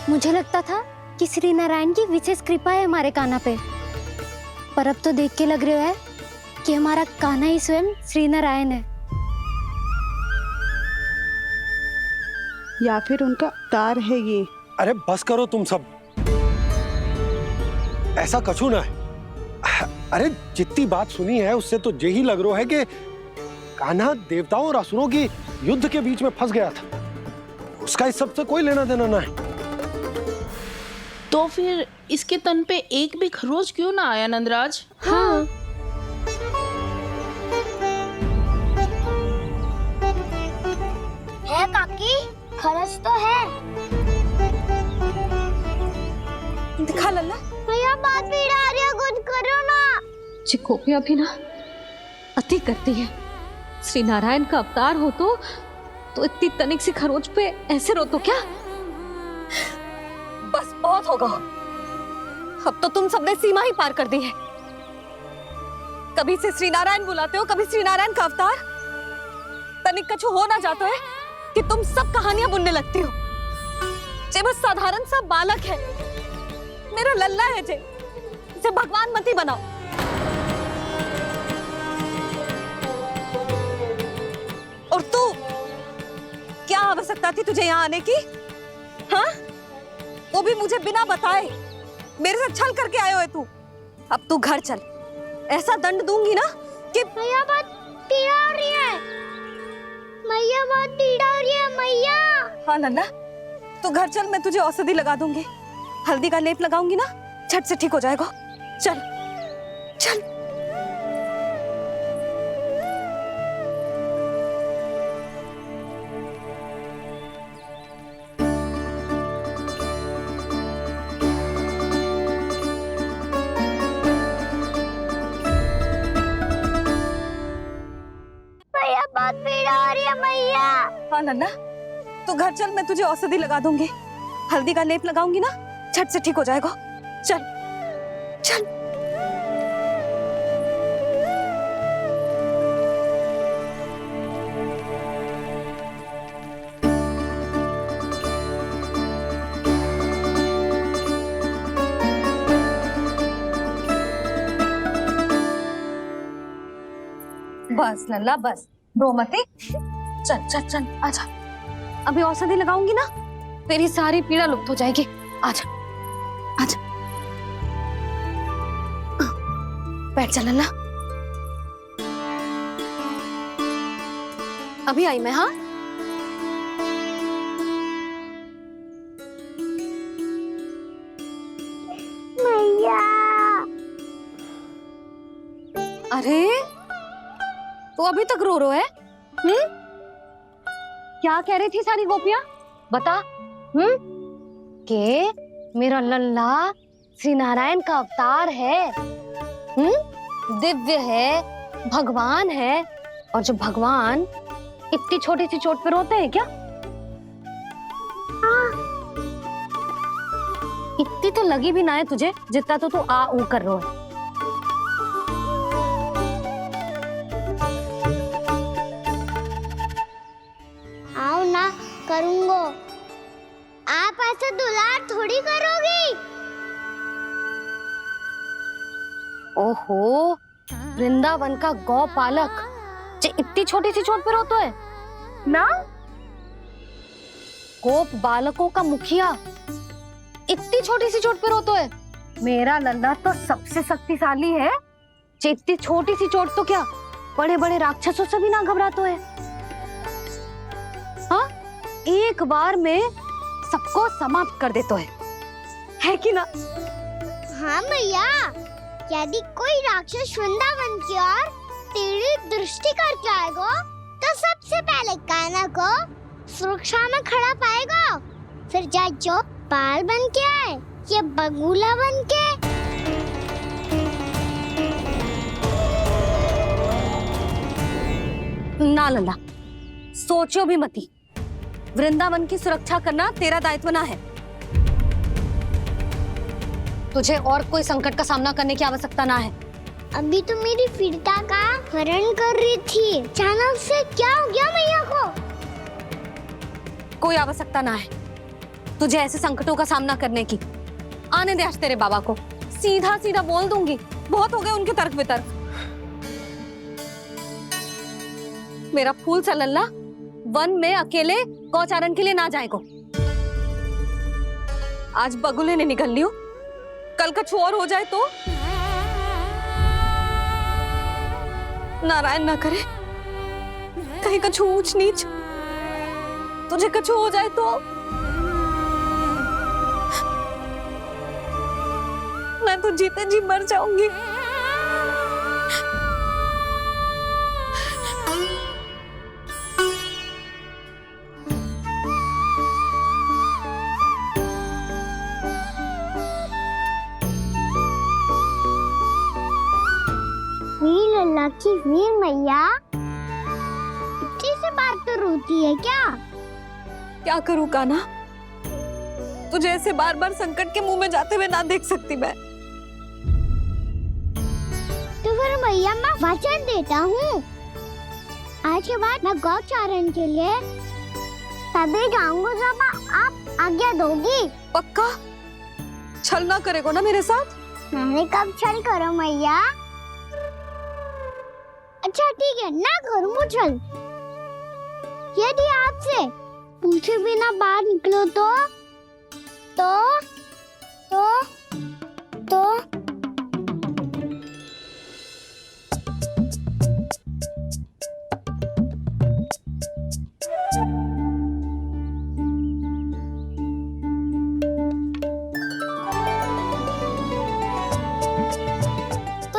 Speaker 3: मुझे लगता था कि श्री नारायण की विशेष कृपा है हमारे कान्हा पे, पर अब तो देख के लग रहा है कि हमारा कान्हा ही स्वयं श्री नारायण है।
Speaker 15: या फिर उनका अवतार है ये।
Speaker 2: अरे बस करो तुम सब, ऐसा कछु ना है। अरे जितनी बात सुनी है उससे तो यही लग रहा है कि कान्हा देवताओं और असुरों की युद्ध के बीच में फंस गया था, उसका इस सब से कोई लेना देना ना है।
Speaker 1: तो फिर इसके तन पे एक भी खरोच क्यों ना आया नंदराज?
Speaker 14: हाँ,
Speaker 3: खरच तो है।
Speaker 11: दिखा लल्ला।
Speaker 3: मैया बहुत पीड़ा आ रही है, कुछ करो ना।
Speaker 14: जी गोपियां भी ना अति करती है। श्री नारायण का अवतार हो तो इतनी तनिक सी खरोच पे ऐसे रो तो क्या?
Speaker 11: बस बहुत होगा। अब तो तुम सबने सीमा ही पार कर दी है। कभी से श्री नारायण बुलाते हो, कभी श्री नारायण का अवतार। तनिक कछु हो ना जाता है कि तुम सब कहानियां बुनने लगती हो। जे बस साधारण सा बालक है, मेरा लल्ला है जे, इसे भगवान मती बनाओ। और तू, क्या आवश्यकता थी तुझे यहाँ आने की? हाँ, वो भी मुझे बिना बताए। मेरे से छल करके आयो है तू। अब तू घर चल, ऐसा दंड दूंगी ना कि
Speaker 3: मैया बहुत पीड़ा हो रही है। मैया बहुत पीड़ा हो रही है मैया।
Speaker 11: हाँ लल्ला, तू घर चल, मैं तुझे औषधि लगा दूंगी। हल्दी का लेप लगाऊंगी ना, झट से ठीक हो जाएगा। चल चल।
Speaker 3: मैया बहुत पीड़ा हो रही है मैया।
Speaker 11: हाँ लल्ला, तू घर चल, मैं तुझे औषधि लगा दूंगी। हल्दी का लेप लगाऊंगी ना, झट से ठीक हो जाएगा। चल चल। बस लल्ला बस, रो मत। चल चल चल, आजा। अभी औषधि लगाऊंगी ना, तेरी सारी पीड़ा लुप्त हो जाएगी। आजा आजा, बैठ जा लल्ला। अभी आई मैं। हाँ,
Speaker 3: मैया।
Speaker 11: अरे तू अभी तक रो रो है? क्या कह रही थी सारी गोपियां? बता। के मेरा लल्ला श्री नारायण का अवतार है, दिव्य है, भगवान है। और जब भगवान इतनी छोटी सी चोट पे रोते हैं क्या? इतनी तो लगी भी ना है तुझे, जितना तो तू आ ऊ कर रो है।
Speaker 3: आओ ना, करूंगो। आप ऐसा दुलार थोड़ी करोगी।
Speaker 11: ओहो, वृंदावन का गौपालक जे इतनी छोटी सी चोट पे रोता है ना? गोप बालकों का मुखिया इतनी छोटी सी चोट पे रोता है? मेरा लल्ला तो सबसे शक्तिशाली है। जे इतनी छोटी सी चोट तो क्या, बड़े बड़े राक्षसों से भी ना घबराता है। हाँ, एक बार में सबको समाप्त कर देता है कि ना?
Speaker 3: हाँ मैया, यदि कोई राक्षस वृंदावन की ओर टेढ़ी दृष्टि करके आएगा, तो सबसे पहले कान्हा को सुरक्षा में खड़ा पाएगा। फिर चाहे जो बाल बन के आए या बगुला बन के।
Speaker 11: ना लल्ला, सोचो भी मती। वृंदावन की सुरक्षा करना तेरा दायित्व ना है। तुझे और कोई संकट का सामना करने की आवश्यकता ना है।
Speaker 3: अभी तो मेरी पीड़िता का हरण कर रही थी, अचानक से क्या हो गया मैया को?
Speaker 11: कोई आवश्यकता ना है तुझे ऐसे संकटों का सामना करने की। आने दे आज तेरे बाबा को, सीधा सीधा बोल दूंगी। बहुत हो गए उनके तर्क वितर्क। मेरा फूल सा लल्ला वन में अकेले गौचारण के लिए ना जाएगो। आज बगुले ने निकल लियो, कल कछु और हो जाए तो? नारायण ना करे, कहीं कछु ऊंच नीच तुझे कछु हो जाए तो? मैं तो जीते जी मर जाऊंगी।
Speaker 3: की वीर मैया इतनी से बात तो रोती है क्या?
Speaker 11: क्या करूं कान्हा, तुझे ऐसे बार बार संकट के मुंह में जाते हुए ना देख सकती मैं।
Speaker 3: तो फिर मैया मैं वचन देता हूँ, आज के बाद मैं गौचारण के लिए तभी जाऊंगा जब आप आज्ञा दोगी।
Speaker 11: पक्का? छल ना करेगा ना मेरे साथ?
Speaker 3: मैंने कब छल करो मैया? अच्छा ठीक है, ना करूँ छल। यदि आपसे पूछे बिना बाहर निकलो तो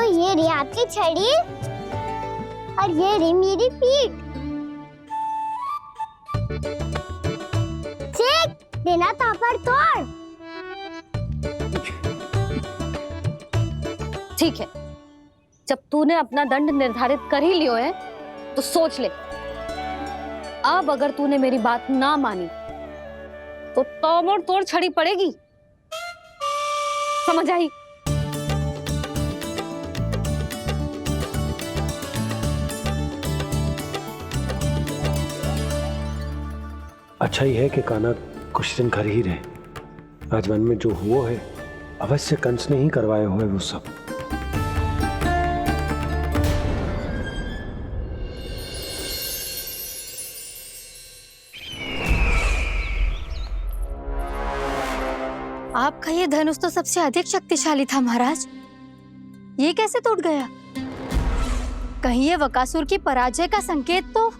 Speaker 3: ये रही आपकी छड़ी और ये रही मेरी पीठ। ठीक देना था पर तोड़।
Speaker 4: ठीक है, जब तूने अपना दंड निर्धारित कर ही लियो है तो सोच ले, अब अगर तूने मेरी बात ना मानी तो तोड़ तोड़ छड़ी पड़ेगी, समझ आई?
Speaker 2: अच्छा ही है कि कान्हा कुछ दिन घर ही रहे। आज वन में जो हुआ है अवश्य कंस ने ही करवाए हुए वो सब।
Speaker 4: आपका ये धनुष तो सबसे अधिक शक्तिशाली था महाराज, ये कैसे टूट गया? कहीं ये बकासुर की पराजय का संकेत तो?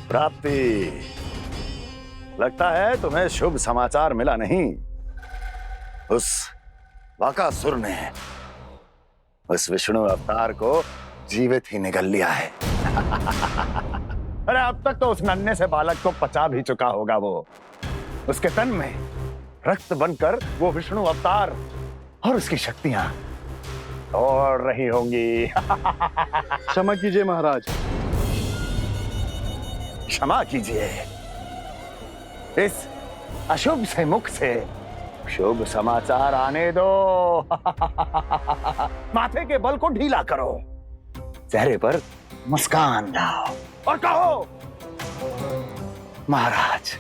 Speaker 16: प्राप्ति, लगता है तुम्हें शुभ समाचार मिला नहीं। उस बकासुर ने उस विष्णु अवतार को जीवित ही निगल लिया है। अरे अब तक तो उस नन्हे से बालक को पचा भी चुका होगा वो। उसके तन में रक्त बनकर वो विष्णु अवतार और उसकी शक्तियां दौड़ रही होंगी।
Speaker 12: क्षमा कीजिए महाराज।
Speaker 16: क्षमा कीजिए, इस अशुभ से मुख से शुभ समाचार आने दो। माथे के बल को ढीला करो, चेहरे पर मुस्कान लाओ और कहो, महाराज,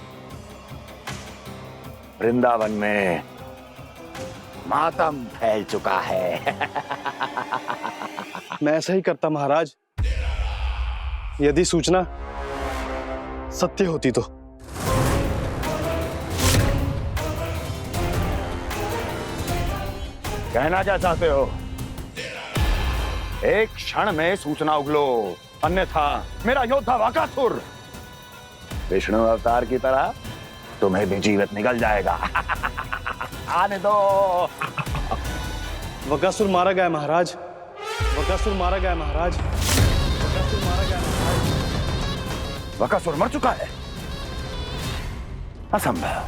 Speaker 16: वृंदावन में मातम फैल चुका है।
Speaker 12: मैं ऐसा ही करता महाराज, यदि सूचना सत्य होती तो।
Speaker 16: कहना क्या चाहते हो? एक क्षण में सूचना उगलो, अन्यथा मेरा योद्धा बकासुर विष्णु अवतार की तरह तुम्हें भी जीवित निकल जाएगा। आने दो।
Speaker 12: बकासुर मारा गया महाराज, बकासुर मारा गया महाराज, बकासुर मारा गया महाराज।
Speaker 16: बकासुर मर चुका है? असंभव।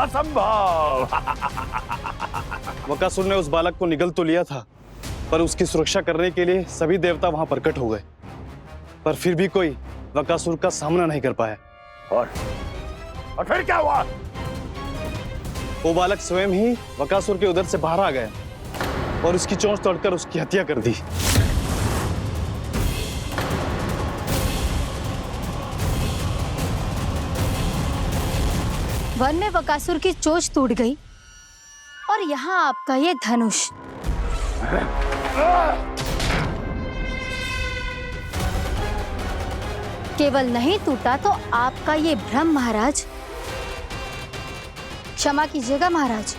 Speaker 16: असंभव।
Speaker 12: बकासुर ने उस बालक को निगल तो लिया था, पर उसकी सुरक्षा करने के लिए सभी देवता वहां प्रकट हो गए, पर फिर भी कोई बकासुर का सामना नहीं कर पाया।
Speaker 16: और फिर क्या हुआ?
Speaker 12: वो बालक स्वयं ही बकासुर के उदर से बाहर आ गया और उसकी चोंच तोड़कर उसकी हत्या कर दी।
Speaker 4: वन में बकासुर की चोंच टूट गई और यहाँ आपका ये धनुष। केवल नहीं टूटा तो आपका ये भ्रम महाराज। क्षमा कीजिएगा महाराज,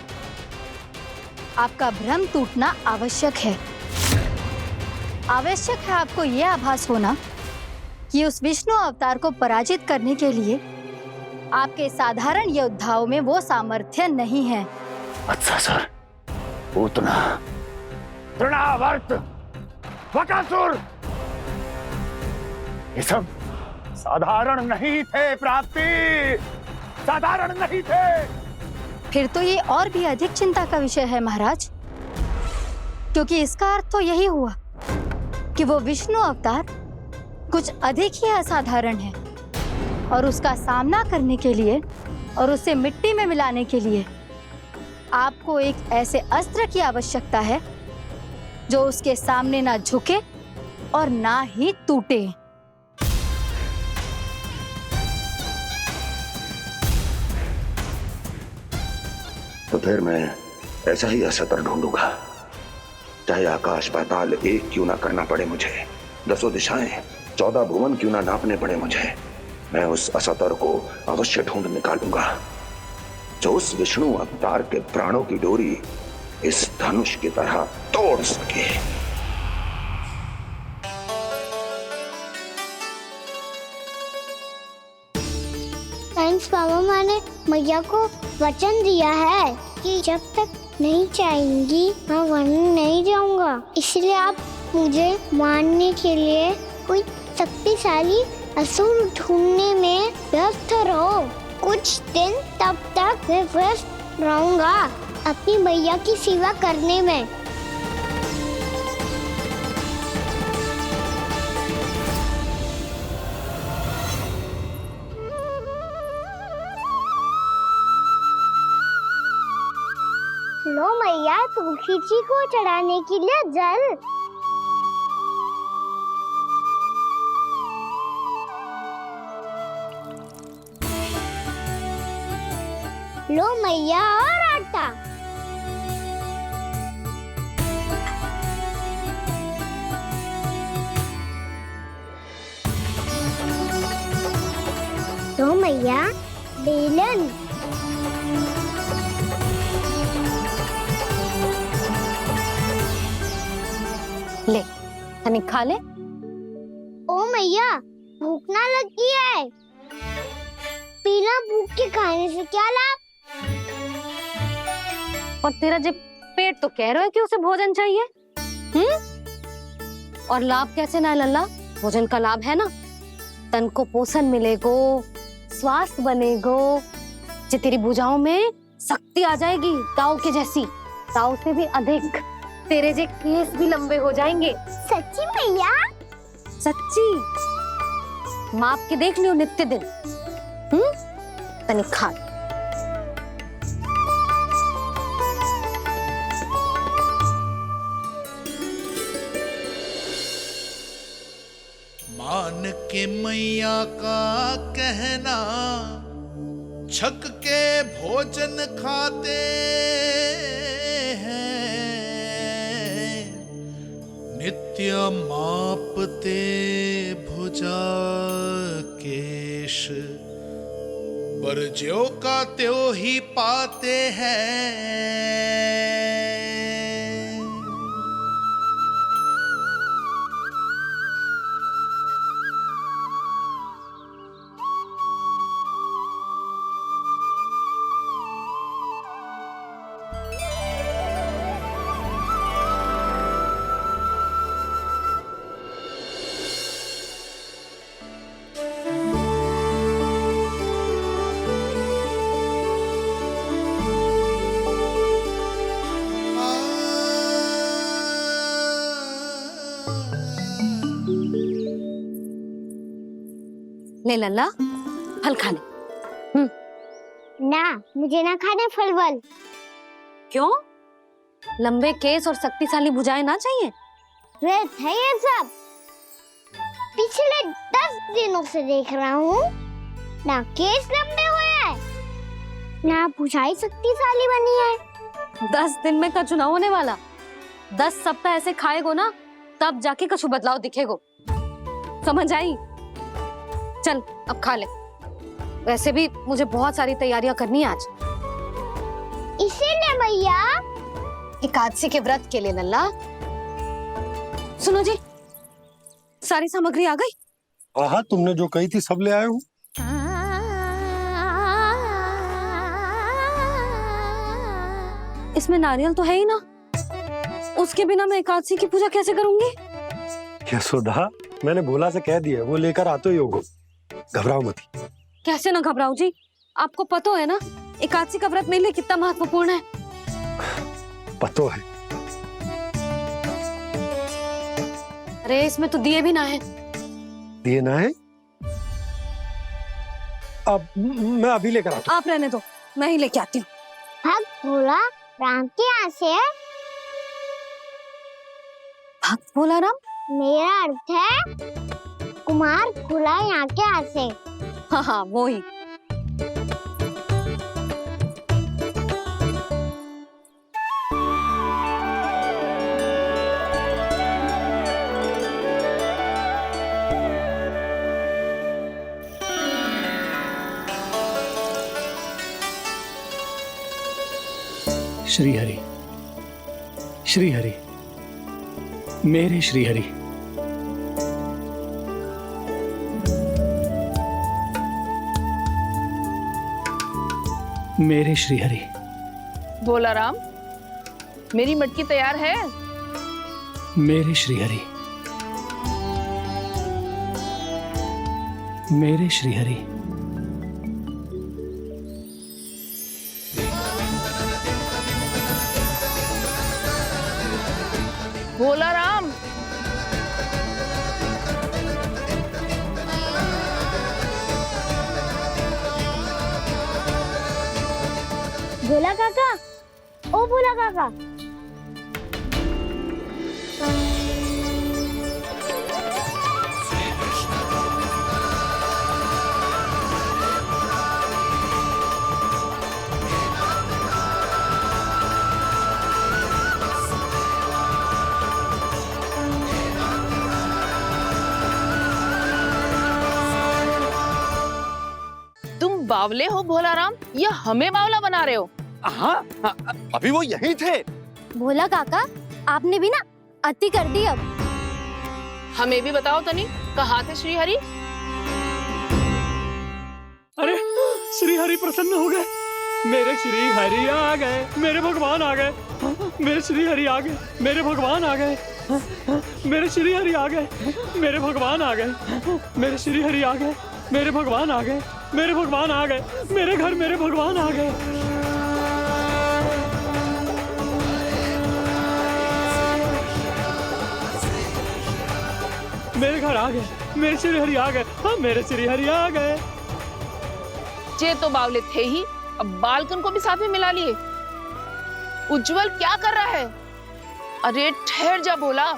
Speaker 4: आपका भ्रम टूटना आवश्यक है। आवश्यक है आपको यह आभास होना कि उस विष्णु अवतार को पराजित करने के लिए आपके साधारण योद्धाओं में वो सामर्थ्य नहीं है।
Speaker 16: अच्छा सर, पूतना, तृणावर्त, बकासुर, ये सब साधारण नहीं थे प्राप्ति, साधारण नहीं थे।
Speaker 17: फिर तो ये और भी अधिक चिंता का विषय है महाराज, क्योंकि इसका अर्थ तो यही हुआ कि वो विष्णु अवतार कुछ अधिक ही असाधारण है और उसका सामना करने के लिए और उसे मिट्टी में मिलाने के लिए आपको एक ऐसे अस्त्र की आवश्यकता है जो उसके सामने ना झुके और ना ही टूटे।
Speaker 16: तो फिर मैं ऐसा ही अस्त्र ढूंढूंगा, चाहे आकाश पाताल एक क्यों ना करना पड़े मुझे, 10 दिशाएं 14 भुवन क्यों ना नापने पड़े मुझे, मैं उस अस्त्र को अवश्य ढूंढ निकालूंगा जो उस विष्णु अवतार के प्राणों की डोरी इस धनुष की तरह तोड़ सके।
Speaker 3: थैंक्स पापा, मैंने मैया को वचन दिया है कि जब तक नहीं चाहेंगी मैं वन नहीं जाऊंगा, इसलिए आप मुझे मारने के लिए कोई शक्तिशाली असुर ढूंढने में व्यस्त रहो। कुछ दिन तब तक मैं व्यस्त रहूंगा अपनी मैया की सेवा करने में। लो मैया, तुलसी जी को चढ़ाने के लिए जल। लो मैया, और आटा। लो मैया, बेलन।
Speaker 4: ले, तनी खा ले।
Speaker 3: ओ मैया, भूख ना लगी है। बिना भूख के खाने से क्या लाभ?
Speaker 4: और तेरा जब पेट तो कह रहा है कि उसे भोजन चाहिए, और लाभ कैसे ना है लल्ला? भोजन का लाभ है ना, तन को पोषण मिलेगो, स्वास्थ्य बनेगो, जो तेरी भुजाओं में शक्ति आ जाएगी ताऊ के जैसी, ताऊ से भी अधिक। तेरे जे केस भी लंबे हो जाएंगे।
Speaker 3: सच्ची मैया?
Speaker 4: सच्ची। माप के देख लियो नित्य दिन। तनी खा।
Speaker 18: मान के मैया का कहना, छक के भोजन खाते हैं, नित्य मापते भुजा केश, पर ज्यों का त्यों ही पाते हैं।
Speaker 4: ले लल्ला, फल खा ले।
Speaker 3: ना, मुझे ना खाने फल वल।
Speaker 4: क्यों? लंबे केस और शक्तिशाली भुजाएं ना चाहिए?
Speaker 3: व्यर्थ है ये सब। पिछले 10 दिनों से देख रहा हूँ, ना केस लंबे हुए हैं, ना भुजाएं शक्तिशाली बनी है।
Speaker 4: 10 दिन में कछु ना होने वाला। 10 सप्ताह ऐसे खाएगो ना, तब जाके कछु बदलाव दिखेगो। समझ आई? चल अब खा ले। वैसे भी मुझे बहुत सारी तैयारियां करनी है आज।
Speaker 3: इसीलिए भैया,
Speaker 4: एकादशी के व्रत के लिए लल्ला। सुनो जी, सारी सामग्री आ गई?
Speaker 2: हाँ, तुमने जो कही थी सब ले आए हूँ।
Speaker 4: इसमें नारियल तो है ही ना, उसके बिना मैं एकादशी की पूजा कैसे करूंगी?
Speaker 2: यशोदा, मैंने भोला से कह दिया, वो लेकर आते ही होगा, घबराओ मत।
Speaker 4: कैसे ना घबराओ जी, आपको पता है ना एकादशी का व्रत मेरे लिए कितना महत्वपूर्ण है।
Speaker 2: पतो है।
Speaker 4: अरे इसमें तो दिए भी ना है।
Speaker 2: दिए ना है? अब मैं अभी लेकर आता हूँ।
Speaker 4: आप रहने दो, मैं ही लेके आती हूँ।
Speaker 3: भक्त भोला राम के यहाँ से है?
Speaker 4: भक्त भोला राम?
Speaker 3: मेरा अर्थ है कुमार भोला यहाँ के यहाँ से।
Speaker 4: हाँ हाँ वो ही।
Speaker 6: श्री हरि, श्री हरि, मेरे श्री हरि। मेरे श्री हरि।
Speaker 11: भोला राम, मेरी मटकी तैयार है?
Speaker 6: मेरे श्री हरि। मेरे श्री हरि।
Speaker 11: भोला राम,
Speaker 3: भोला काका, ओ भोला काका।
Speaker 11: तुम बावले हो भोला राम, या हमें बावला बना रहे हो?
Speaker 10: हाँ, अभी वो यहीं थे।
Speaker 3: भोला काका, आपने भी ना अति कर दी। अब
Speaker 11: हमें भी बताओ तनी, कहाँ थे श्री हरि?
Speaker 6: अरे श्री हरि प्रसन्न हो गए। मेरे श्री हरि आ गए, मेरे भगवान आ गए। मेरे श्री हरि आ गए, मेरे भगवान आ गए। मेरे श्री हरि आ गए, मेरे भगवान आ गए। मेरे श्री हरि आ गए, मेरे भगवान आ गए। मेरे भगवान आ गए, मेरे घर मेरे भगवान आ गए। मेरे घर आ गए, मेरे श्री हरि आ गए। हाँ मेरे श्री हरि आ गए।
Speaker 11: जे तो बावले थे ही, अब बालकन को भी साथ में मिला लिए। उज्जवल क्या कर रहा है? अरे ठहर जा बोला।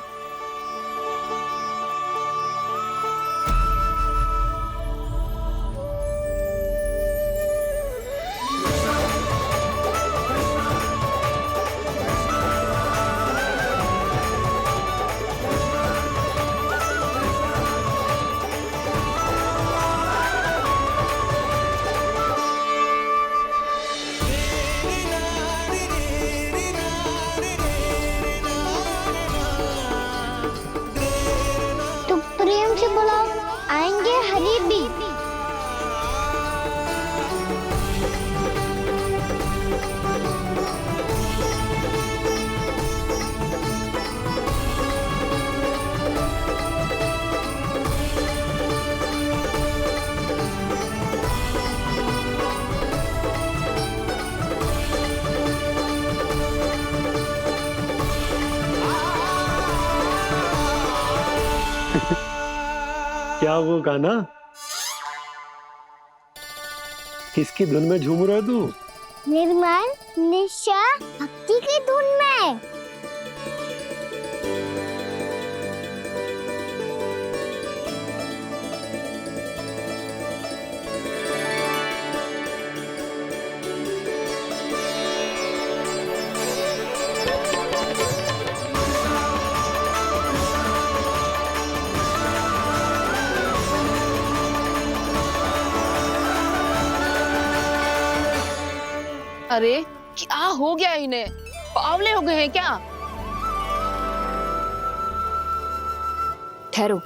Speaker 3: प्रेम से बुलाओ, आएंगे हरि भी।
Speaker 2: क्या वो गाना? किसकी धुन में झूम रहा है तू?
Speaker 3: निर्मल निशा भक्ति की धुन में।
Speaker 11: अरे क्या हो गया इन्हें? बावले हो गए हैं क्या?
Speaker 19: ठहरो,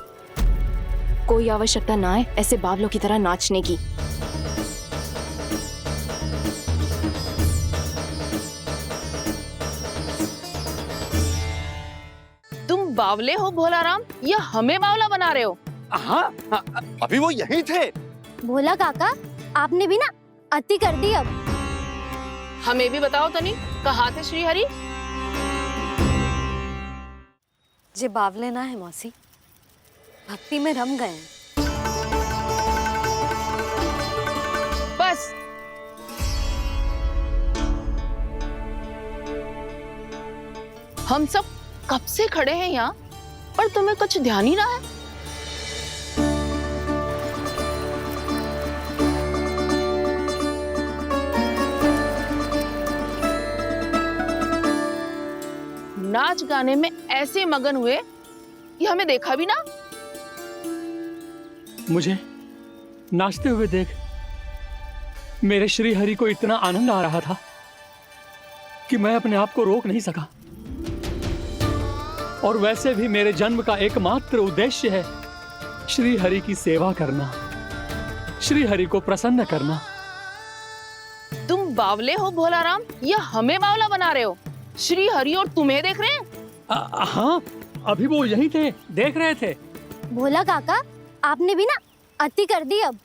Speaker 19: कोई आवश्यकता ना है ऐसे बावलों की तरह नाचने की।
Speaker 11: तुम बावले हो भोला राम, या हमें बावला बना रहे हो?
Speaker 10: हाँ, अभी वो यहीं थे।
Speaker 3: भोला काका, आपने भी ना अति कर दी। अब
Speaker 19: हमें भी बताओ तनी, कहाँ थे श्री हरि?
Speaker 4: जे बावले ना है मौसी, भक्ति में रम गए हैं।
Speaker 19: बस हम सब कब से खड़े हैं यहाँ, पर तुम्हें कुछ ध्यान ही ना है। नाच गाने में ऐसे मगन हुए कि हमें देखा भी ना।
Speaker 6: मुझे नाचते हुए देख मेरे श्री हरि को इतना आनंद आ रहा था कि मैं अपने आप को रोक नहीं सका। और वैसे भी मेरे जन्म का एकमात्र उद्देश्य है श्री हरि की सेवा करना, श्री हरि को प्रसन्न करना।
Speaker 19: तुम बावले हो भोलाराम, या हमें बावला बना रहे हो? श्री हरि और तुम्हें देख रहे हैं?
Speaker 6: हाँ, अभी वो यहीं थे, देख रहे थे।
Speaker 3: भोला काका, आपने भी ना अति कर दी अब।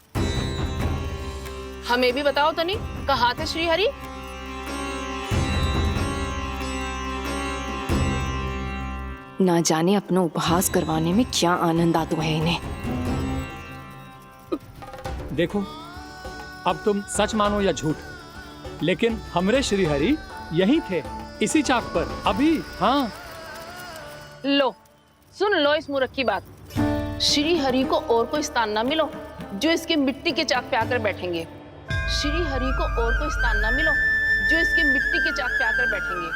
Speaker 19: हमें भी बताओ तनी, कहाँ थे श्री हरि? ना जाने अपना उपहास करवाने में क्या आनंद आता है इन्हें।
Speaker 6: देखो, अब तुम सच मानो या झूठ, लेकिन हमरे श्री हरि यहीं थे, इसी चाक पर अभी। हाँ,
Speaker 19: लो सुन लो इस मूर्ख की बात। श्री हरि को और कोई स्थान ना मिलो जो इसके मिट्टी के चाक पे आकर बैठेंगे। श्री हरि को और कोई स्थान ना मिलो जो इसके मिट्टी के चाक पे आकर बैठेंगे।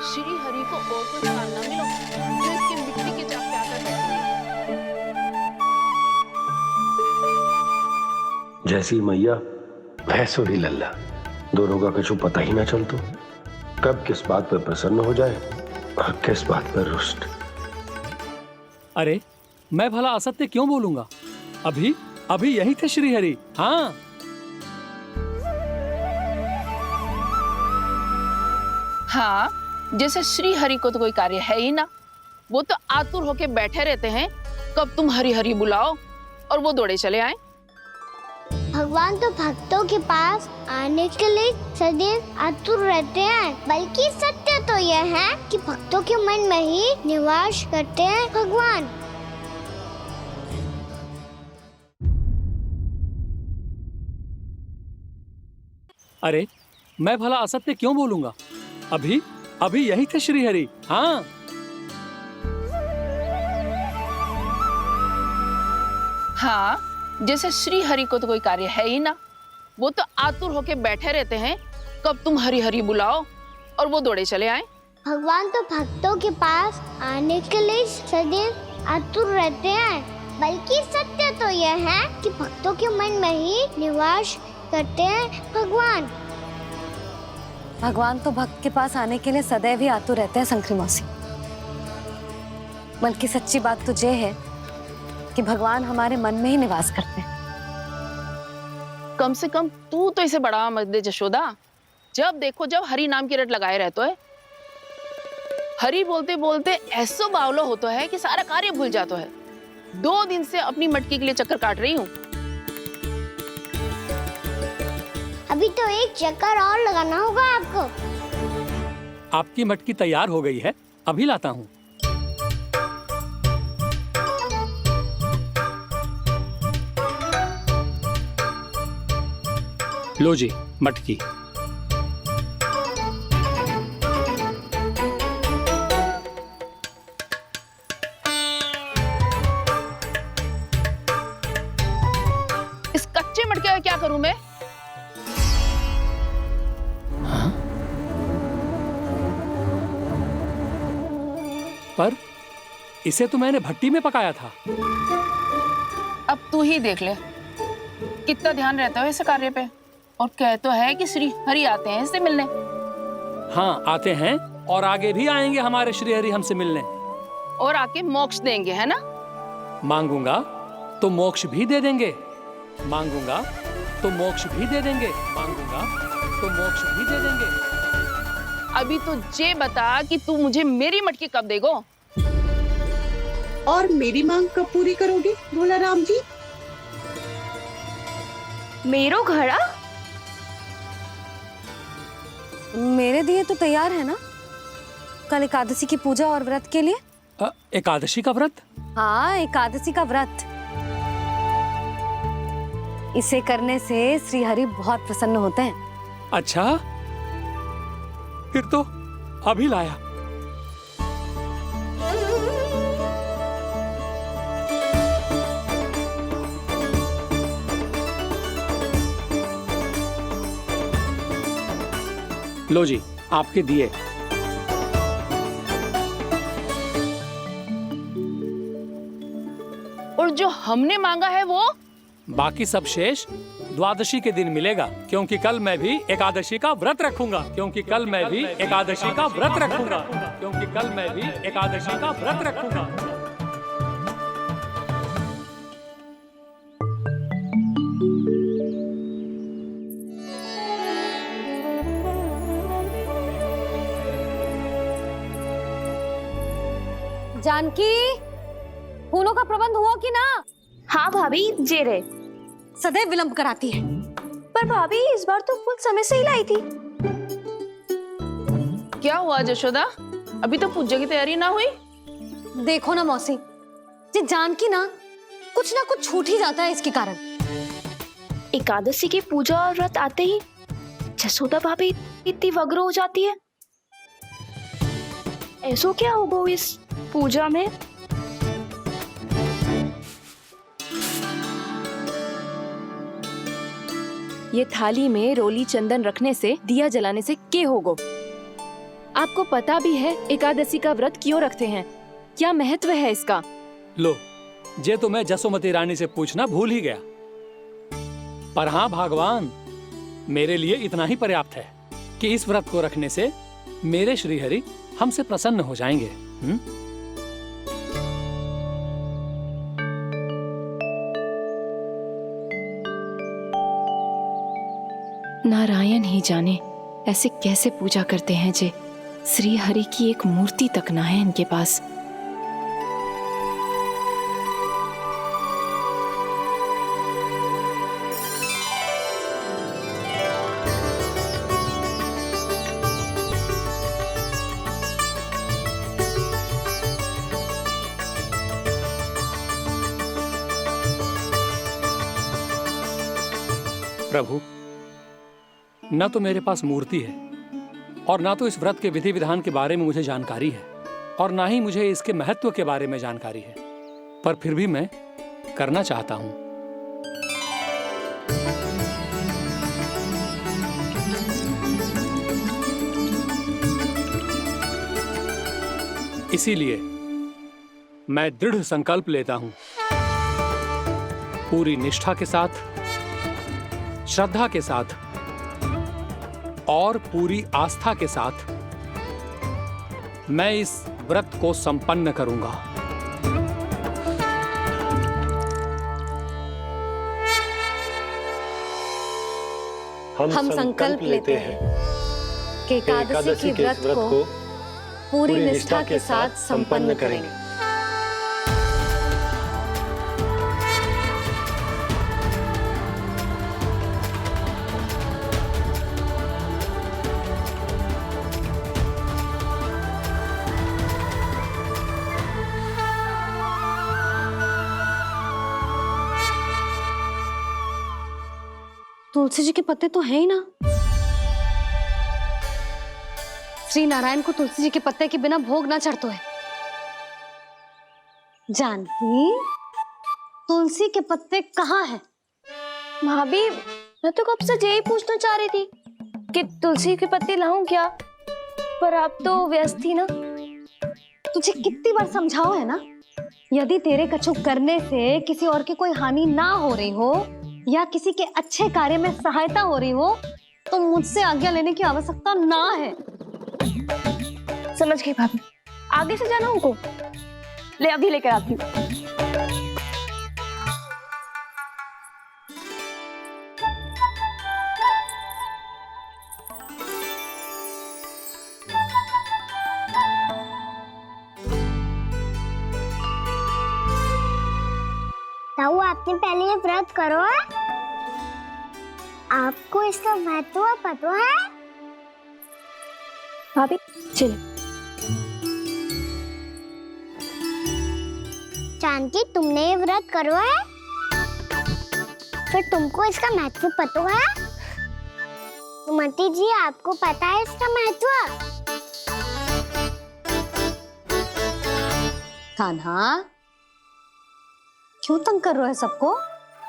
Speaker 19: श्री हरि को और कोई स्थान ना मिलो जो इसके मिट्टी के चाक पे आकर बैठेंगे।
Speaker 2: जैसी मैया भैंसो ही लल्ला, दोनों का कुछ पता ही ना चलतो, कब किस बात पर प्रसन्न हो जाए और किस बात पर रुष्ट।
Speaker 6: अरे मैं भला असत्य क्यों बोलूंगा? अभी अभी यही थे श्री हरि। हाँ,
Speaker 19: हाँ, जैसे श्री हरि को तो कोई कार्य है ही ना, वो तो आतुर होके बैठे रहते हैं कब तुम हरि हरि बुलाओ और वो दौड़े चले आए।
Speaker 3: भगवान तो भक्तों के पास आने के लिए सदैव आतुर रहते हैं, बल्कि सत्य तो यह है कि भक्तों के मन में ही निवास करते हैं भगवान।
Speaker 6: अरे मैं भला असत्य क्यों बोलूंगा? अभी अभी यही थे श्री हरि। हाँ,
Speaker 19: हाँ, जैसे श्री हरि को तो कोई कार्य है ही ना, वो तो आतुर होके बैठे रहते हैं कब तुम हरि हरि बुलाओ और वो दौड़े चले आए।
Speaker 3: भगवान तो भक्तों के पास आने के लिए सदैव आतुर रहते हैं, बल्कि सत्य तो यह है कि भक्तों के मन में ही निवास करते हैं भगवान।
Speaker 4: भगवान तो भक्त के पास आने के लिए सदैव ही आतुर रहते हैं शंकरी मौसी। बल्कि सच्ची बात तो ये है कि भगवान हमारे मन में ही निवास करते हैं।
Speaker 19: कम से कम तू तो इसे बढ़ावा मत दे जशोदा। जब देखो जब हरि नाम की रट लगाए रहते है। हरि बोलते बोलते ऐसो बावलो होता है कि सारा कार्य भूल जाता है। 2 दिन से अपनी मटकी के लिए चक्कर काट रही हूँ।
Speaker 3: अभी तो एक चक्कर और लगाना होगा आपको।
Speaker 6: आपकी मटकी तैयार हो गई है, अभी लाता हूँ। लो जी मटकी।
Speaker 19: इस कच्चे मटके का क्या करूं मैं?
Speaker 6: पर इसे तो मैंने भट्टी में पकाया था।
Speaker 19: अब तू ही देख ले कितना ध्यान रहता है इस कार्य पे। और कह तो है कि श्री हरि आते हैं इससे मिलने।
Speaker 6: हाँ, आते हैं और आगे भी आएंगे हमारे श्री हरि हमसे मिलने।
Speaker 19: और आके मोक्ष देंगे, है ना?
Speaker 6: मांगूंगा तो मोक्ष भी दे देंगे, मांगूंगा तो मोक्ष भी दे देंगे, मांगूंगा तो मोक्ष भी दे देंगे।
Speaker 19: अभी तो ये बता कि तू मुझे मेरी मटकी कब देगो?
Speaker 15: और मेरी मांग कब पूरी करोगे भोलाराम जी?
Speaker 17: मेरो घड़ा?
Speaker 4: मेरे दिए तो तैयार है ना कल एकादशी की पूजा और व्रत के लिए?
Speaker 6: एकादशी का व्रत?
Speaker 4: हाँ, एकादशी का व्रत। इसे करने से श्री हरि बहुत प्रसन्न होते हैं।
Speaker 6: अच्छा, फिर तो अभी लाया। लो जी, आपके दिए।
Speaker 19: और जो हमने मांगा है वो?
Speaker 6: बाकी सब शेष द्वादशी के दिन मिलेगा, क्योंकि कल मैं भी एकादशी का व्रत रखूंगा। क्योंकि कल मैं भी एकादशी का व्रत रखूंगा। क्योंकि कल मैं भी एकादशी का व्रत रखूंगा।
Speaker 4: जानकी, फूलों का प्रबंध हुआ कि ना?
Speaker 20: हाँ भाभी, जे रहे।
Speaker 4: सदैव विलंब कराती है।
Speaker 20: पर भाभी इस बार तो फूल समय से ही लाई थी।
Speaker 19: क्या हुआ जशोदा, अभी तो पूजा की तैयारी ना हुई?
Speaker 4: देखो ना मौसी, ये जानकी ना कुछ छूट ही जाता है इसके कारण।
Speaker 20: एकादशी की पूजा और व्रत आते ही जसोदा भाभी इतनी वग्र हो जाती है। ऐसो क्या हो इस पूजा में?
Speaker 21: ये थाली में रोली चंदन रखने से, दिया जलाने से के होगो? आपको पता भी है एकादशी का व्रत क्यों रखते हैं? क्या महत्व है इसका?
Speaker 6: लो, जे तो मैं जसोमती रानी से पूछना भूल ही गया। पर हाँ भगवान, मेरे लिए इतना ही पर्याप्त है कि इस व्रत को रखने से मेरे श्रीहरि हमसे प्रसन्न हो जाएंगे।
Speaker 21: नारायण ही जाने ऐसे कैसे पूजा करते हैं जे श्री हरि की एक मूर्ति तक ना है इनके पास।
Speaker 6: प्रभु, न तो मेरे पास मूर्ति है और ना तो इस व्रत के विधि विधान के बारे में मुझे जानकारी है और ना ही मुझे इसके महत्व के बारे में जानकारी है, पर फिर भी मैं करना चाहता हूं। इसीलिए मैं दृढ़ संकल्प लेता हूं, पूरी निष्ठा के साथ, श्रद्धा के साथ और पूरी आस्था के साथ मैं इस व्रत को संपन्न करूंगा।
Speaker 4: हम संकल्प लेते हैं कि एकादशी के व्रत को पूरी निष्ठा के साथ संपन्न करेंगे। तुलसी जी के पत्ते तो हैं ही ना। श्री नारायण को तुलसी जी के पत्ते के बिना भोग ना चढ़तो है। जानकी, तुलसी के पत्ते कहाँ हैं?
Speaker 20: भाभी, मैं तो कब से यही पूछना चाह रही थी कि तुलसी के पत्ते लाऊं क्या, पर आप तो व्यस्त थी ना।
Speaker 4: तुझे कितनी बार समझाओ है ना, यदि तेरे कछु करने से किसी और की कोई हानि ना हो रही हो या किसी के अच्छे कार्य में सहायता हो रही हो तो मुझसे आज्ञा लेने की आवश्यकता ना है।
Speaker 20: समझ गई भाभी, आगे से जाना उनको। ले अभी लेकर आती हूँ।
Speaker 3: ताऊ, आपने पहले ये व्रत करो है? आपको इसका महत्व पता है?
Speaker 20: भाभी चलो।
Speaker 3: जानकी, तुमने ये व्रत करो है, फिर तुमको इसका महत्व पता है? सुमति जी, आपको पता है इसका महत्व?
Speaker 4: कान्हा, क्यों तंग कर रहे हो सबको?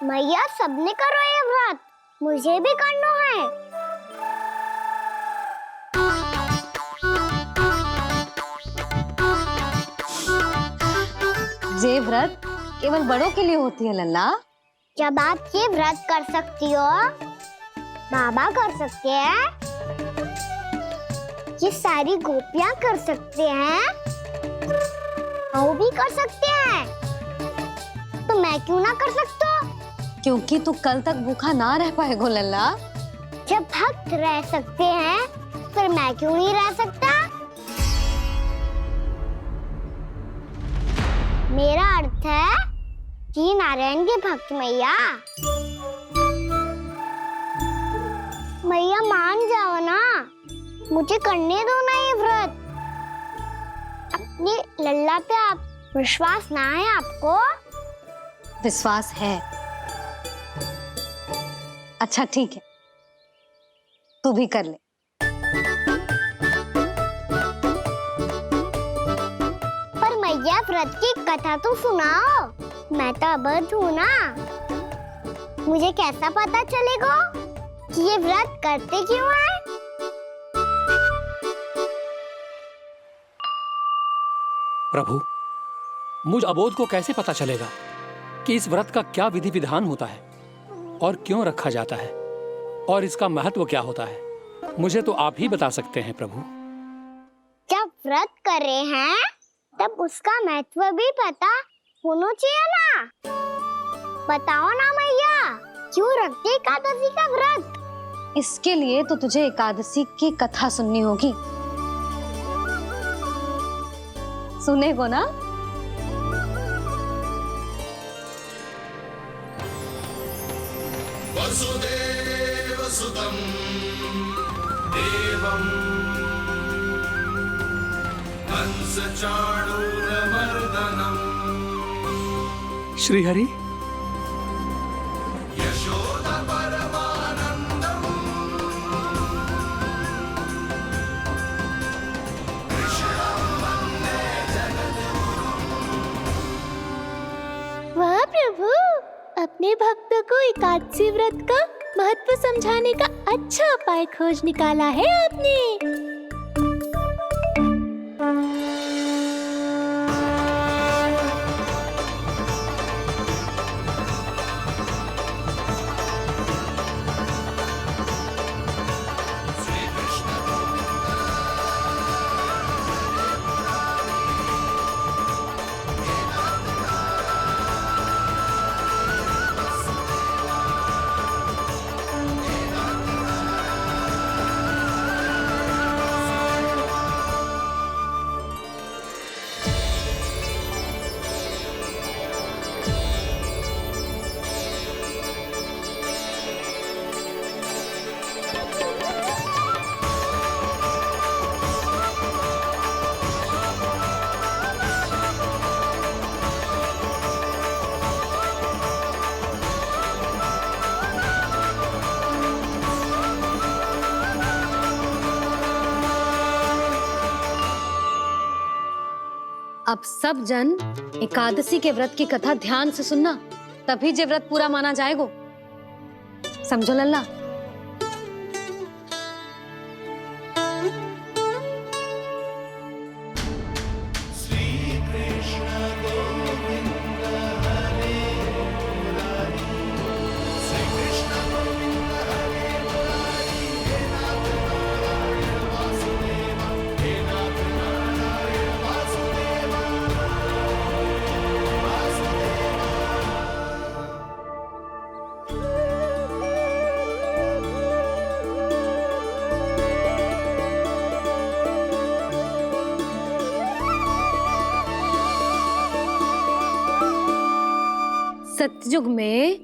Speaker 3: मैया, सबने करो ये व्रत, मुझे भी करना है।
Speaker 4: ये व्रत केवल बड़ों के लिए होती है लल्ला।
Speaker 3: जब आप ये व्रत कर सकती हो, बाबा कर सकते हैं, ये सारी गोपियां कर सकते हैं, वो भी कर सकते हैं, तो मैं क्यों ना कर सकता?
Speaker 4: क्योंकि तू कल तक भूखा ना रह पाएगा लल्ला।
Speaker 3: जब भक्त रह सकते हैं, फिर मैं क्यों नहीं रह सकता? मेरा अर्थ है कि नारायण के भक्त मैया, मैया मान जाओ ना, मुझे करने दो ना ये व्रत। अपनी लल्ला पे आप विश्वास ना है आपको?
Speaker 4: विश्वास है। अच्छा ठीक है, तू भी कर ले।
Speaker 3: पर मैया, व्रत की कथा तो सुनाओ, मैं तो अबध हूँ ना, मुझे कैसा पता चलेगा कि ये व्रत करते क्यों हैं?
Speaker 6: प्रभु, मुझ अबोध को कैसे पता चलेगा कि इस व्रत का क्या विधि विधान होता है और क्यों रखा जाता है और इसका महत्व क्या होता है? मुझे तो आप ही बता सकते हैं प्रभु।
Speaker 3: जब व्रत कर रहे हैं, तब उसका महत्व भी पता होना चाहिए ना। बताओ ना मैया, क्यों रखते एकादशी का व्रत?
Speaker 4: इसके लिए तो तुझे एकादशी की कथा सुननी होगी। सुनेगो ना?
Speaker 18: वसुदेव सुतं देवं कंस चाणूरमर्दनम्
Speaker 6: श्रीहरि,
Speaker 18: यशोदा परमानंदम् कृष्णं वन्दे जगद्गुरुम्।
Speaker 3: वाह प्रभु, अपने भक्तों को एकादशी व्रत का महत्व समझाने का अच्छा उपाय खोज निकाला है आपने।
Speaker 4: अब सब जन एकादशी के व्रत की कथा ध्यान से सुनना, तभी जे व्रत पूरा माना जाएगा। समझो लल्ला? सतयुग में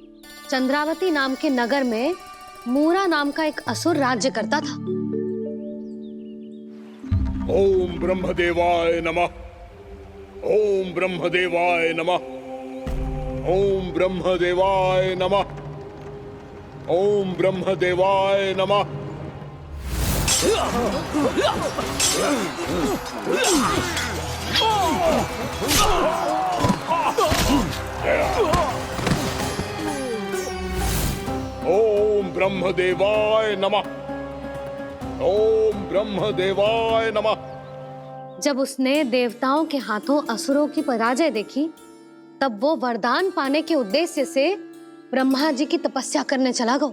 Speaker 4: चंद्रावती नाम के नगर में मूरा नाम का एक असुर राज्य करता था।
Speaker 5: ओम ब्रह्मदेवाय नमः। ओम ब्रह्मदेवाय नमः। ओम ब्रह्मदेवाय नमः। ओम ब्रह्मदेवाय नमः। ओम ब्रह्मदेवाय नमः। ओम ब्रह्मदेवाय नमः।
Speaker 4: जब उसने देवताओं के हाथों असुरों की पराजय देखी, तब वो वरदान पाने के उद्देश्य से ब्रह्मा जी की तपस्या करने चला गया।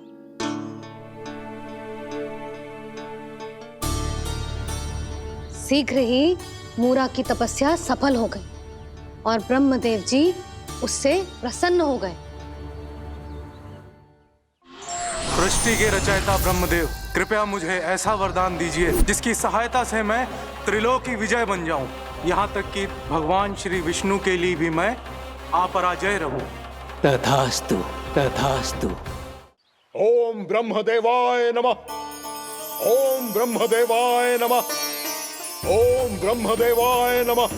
Speaker 4: शीघ्र ही मूरा की तपस्या सफल हो गई और ब्रह्मदेव जी उससे प्रसन्न हो गए।
Speaker 8: सृष्टि के रचयिता ब्रह्मदेव, कृपया मुझे ऐसा वरदान दीजिए जिसकी सहायता से मैं त्रिलोकी विजय बन जाऊं, यहाँ तक कि भगवान श्री विष्णु के लिए भी मैं अपराजय रहूं।
Speaker 6: तथास्तु, तथास्तु।
Speaker 5: ओम ब्रह्मदेवाय नमः। ओम ब्रह्मदेवाय नमः। ओम ब्रह्मदेवाय नमः।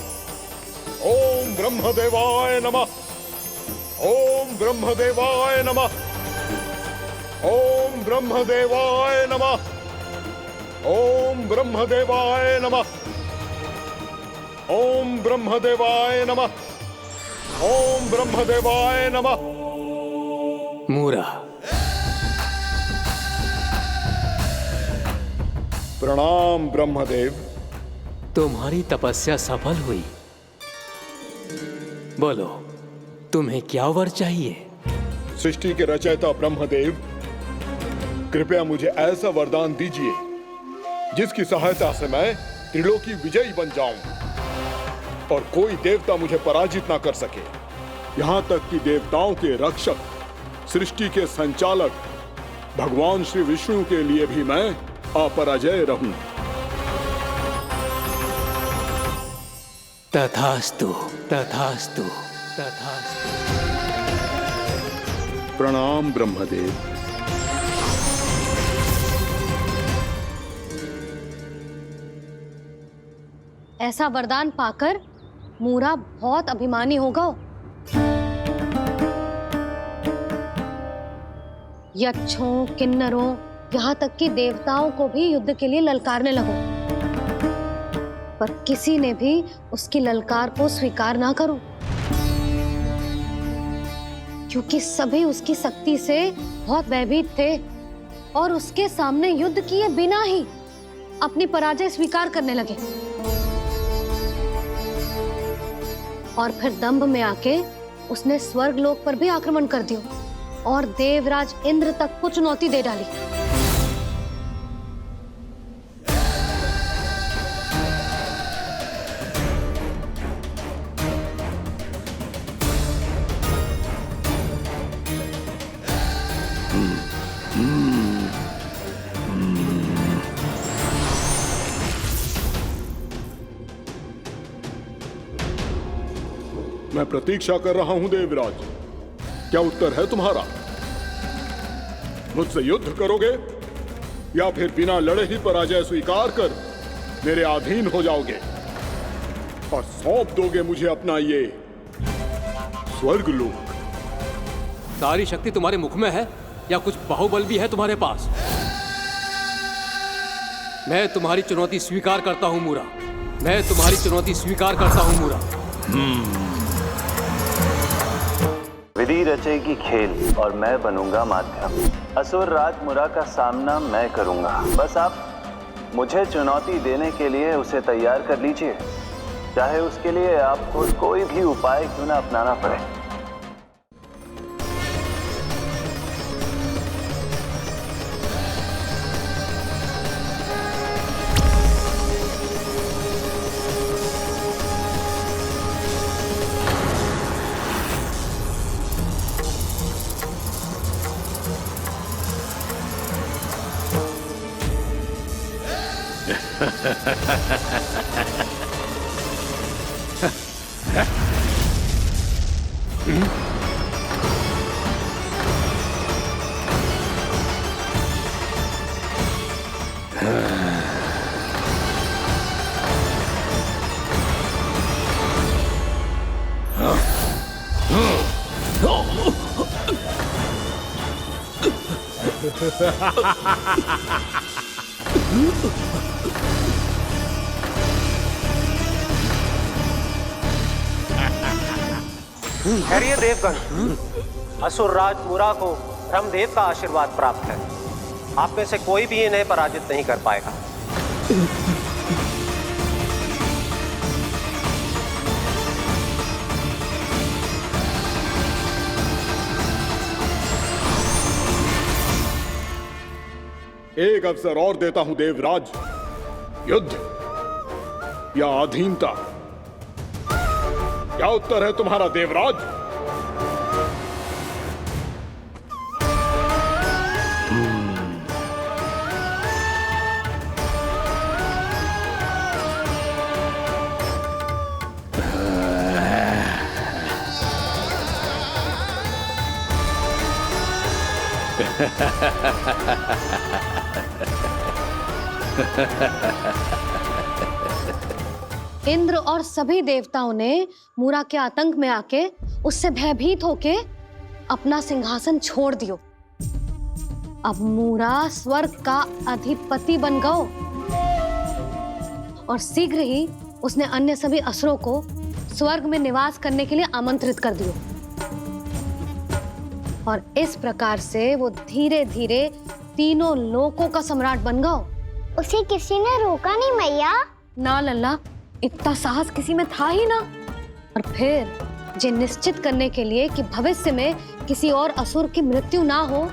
Speaker 5: ओम ब्रह्मदेवाय नमः। ओम ब्रह्मदेवाय नमः। ओम ब्रह्मदेवाय नमः। ओम ब्रह्मदेवाय नमः। ओम ब्रह्मदेवाय नमः। ओम ब्रह्मदेवाय नमः।
Speaker 6: मूरा,
Speaker 5: प्रणाम ब्रह्मदेव।
Speaker 6: तुम्हारी तपस्या सफल हुई। बोलो, तुम्हें क्या वर चाहिए?
Speaker 5: सृष्टि के रचयिता ब्रह्मदेव, कृपया मुझे ऐसा वरदान दीजिए जिसकी सहायता से मैं त्रिलोकी विजयी बन जाऊं और कोई देवता मुझे पराजित ना कर सके, यहाँ तक कि देवताओं के रक्षक, सृष्टि के संचालक भगवान श्री विष्णु के लिए भी मैं अपराजय रहूं।
Speaker 6: तथास्तु, तथास्तु, तथास्तु।
Speaker 5: प्रणाम ब्रह्मदेव।
Speaker 4: ऐसा वरदान पाकर मूरा बहुत अभिमानी होगा। यक्षों, किन्नरों, यहाँ तक कि देवताओं को भी युद्ध के लिए ललकारने लगो, पर किसी ने भी उसकी ललकार को स्वीकार ना करो, क्योंकि सभी उसकी शक्ति से बहुत भयभीत थे और उसके सामने युद्ध किए बिना ही अपनी पराजय स्वीकार करने लगे और फिर दंभ में आके उसने स्वर्ग लोक पर भी आक्रमण कर दिया और देवराज इंद्र तक को चुनौती दे डाली।
Speaker 5: मैं प्रतीक्षा कर रहा हूं देवराज, क्या उत्तर है तुम्हारा? मुझसे युद्ध करोगे या फिर बिना लड़े ही पराजय स्वीकार कर मेरे अधीन हो जाओगे और सौंप दोगे मुझे अपना ये स्वर्ग लोक?
Speaker 6: सारी शक्ति तुम्हारे मुख में है या कुछ बाहुबल भी है तुम्हारे पास? मैं तुम्हारी चुनौती स्वीकार करता हूं मूरा, मैं तुम्हारी चुनौती स्वीकार करता हूं मूरा।
Speaker 22: विधि रचेगी खेल और मैं बनूंगा माध्यम। असुर राज मुरा का सामना मैं करूंगा, बस आप मुझे चुनौती देने के लिए उसे तैयार कर लीजिए, चाहे उसके लिए आपको कोई भी उपाय क्यों ना अपनाना पड़े।
Speaker 7: खैरिए देवगण, असुर राज मुरा को ब्रह्मदेव का आशीर्वाद प्राप्त है। आप में से कोई भी इन्हें पराजित नहीं कर पाएगा।
Speaker 5: एक अवसर और देता हूं देवराज। युद्ध या अधीनता, क्या उत्तर है तुम्हारा देवराज?
Speaker 4: इंद्र और सभी देवताओं ने मूरा के आतंक में आके उससे भयभीत होके अपना सिंहासन छोड़ दियो। अब मूरा स्वर्ग का अधिपति बन गयो और शीघ्र ही उसने अन्य सभी असुरों को स्वर्ग में निवास करने के लिए आमंत्रित कर दियो। और इस प्रकार से वो धीरे धीरे तीनों लोकों का सम्राट बन गयो।
Speaker 3: उसे किसी ने रोका नहीं मैया?
Speaker 4: ना लल्ला, इतना साहस किसी में था ही ना। और फिर ये निश्चित करने के लिए कि भविष्य में किसी और असुर की मृत्यु ना हो,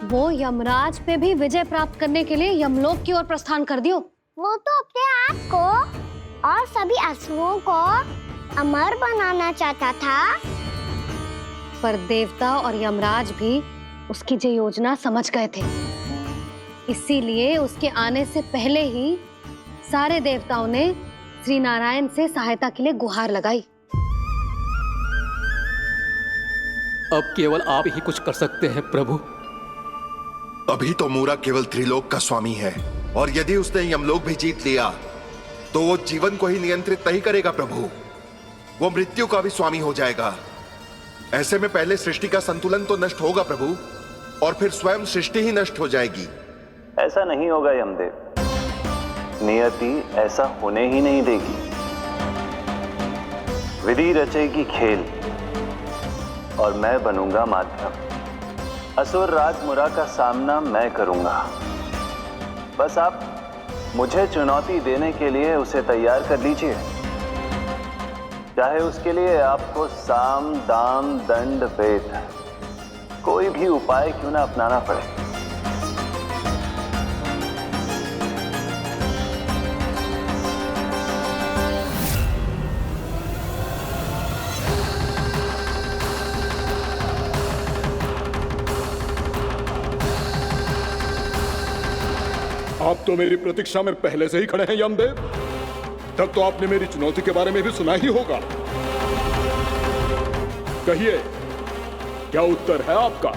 Speaker 4: वो यमराज पे भी विजय प्राप्त करने के लिए यमलोक की ओर प्रस्थान कर दियो।
Speaker 3: वो तो अपने आप को और सभी असुरों को अमर बनाना चाहता था।
Speaker 4: पर देवता और यमराज भी उसकी ये योजना समझ गए थे। इसीलिए उसके आने से पहले ही सारे देवताओं ने श्री नारायण से सहायता के लिए गुहार लगाई।
Speaker 6: अब केवल आप ही कुछ कर सकते हैं प्रभु।
Speaker 10: अभी तो मूरा केवल त्रिलोक का स्वामी है, और यदि उसने यमलोक भी जीत लिया तो वो जीवन को ही नियंत्रित नहीं करेगा प्रभु, वो मृत्यु का भी स्वामी हो जाएगा। ऐसे में पहले सृष्टि का संतुलन तो नष्ट होगा प्रभु, और फिर स्वयं सृष्टि ही नष्ट हो जाएगी।
Speaker 22: ऐसा नहीं होगा यमदेव, नियति ऐसा होने ही नहीं देगी। विधि रचेगी खेल और मैं बनूंगा माध्यम। असुर राज मुरा का सामना मैं करूंगा। बस आप मुझे चुनौती देने के लिए उसे तैयार कर लीजिए, चाहे उसके लिए आपको साम दाम दंड भेद कोई भी उपाय क्यों ना अपनाना पड़े।
Speaker 5: आप तो मेरी प्रतीक्षा में पहले से ही खड़े हैं यमदेव। तब तो आपने मेरी चुनौती के बारे में भी सुना ही होगा। कहिए, क्या उत्तर है आपका?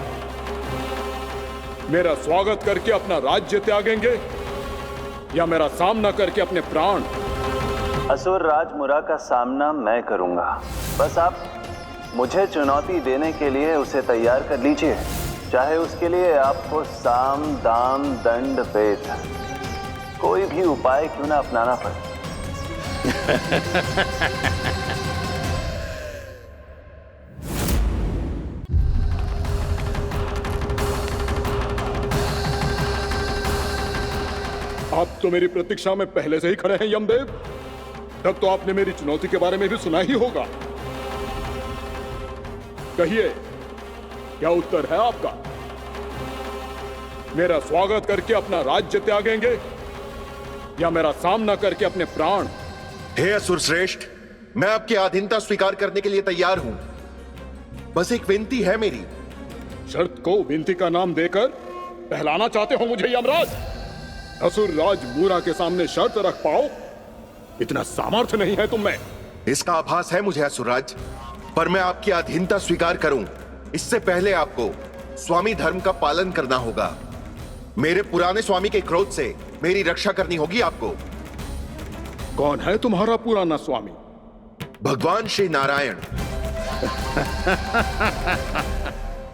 Speaker 5: मेरा स्वागत करके अपना राज्य त्यागेंगे या मेरा सामना करके अपने प्राण?
Speaker 22: असुर राज मुरा का सामना मैं करूंगा। बस आप मुझे चुनौती देने के लिए उसे तैयार कर लीजिए, चाहे उसके लिए आपको साम दाम दंड भेद कोई भी उपाय क्यों ना अपनाना पड़े।
Speaker 5: आप तो मेरी प्रतीक्षा में पहले से ही खड़े हैं यमदेव। तब तो आपने मेरी चुनौती के बारे में भी सुना ही होगा। कहिए, क्या उत्तर है आपका? मेरा स्वागत करके अपना राज्य त्यागेंगे या मेरा सामना करके अपने प्राण?
Speaker 10: हे असुर श्रेष्ठ, मैं आपकी अधीनता स्वीकार करने के लिए तैयार हूं। बस एक विनती है मेरी।
Speaker 5: शर्त को विनती का नाम देकर पहलाना चाहते हो मुझे यमराज? असुर राज मूरा के सामने शर्त रख पाओ, इतना सामर्थ्य नहीं है तुम में।
Speaker 10: इसका आभास है मुझे असुरराज, पर मैं आपकी अधीनता स्वीकार करूं इससे पहले आपको स्वामी धर्म का पालन करना होगा। मेरे पुराने स्वामी के क्रोध से मेरी रक्षा करनी होगी आपको।
Speaker 5: कौन है तुम्हारा पुराना स्वामी?
Speaker 10: भगवान श्री नारायण।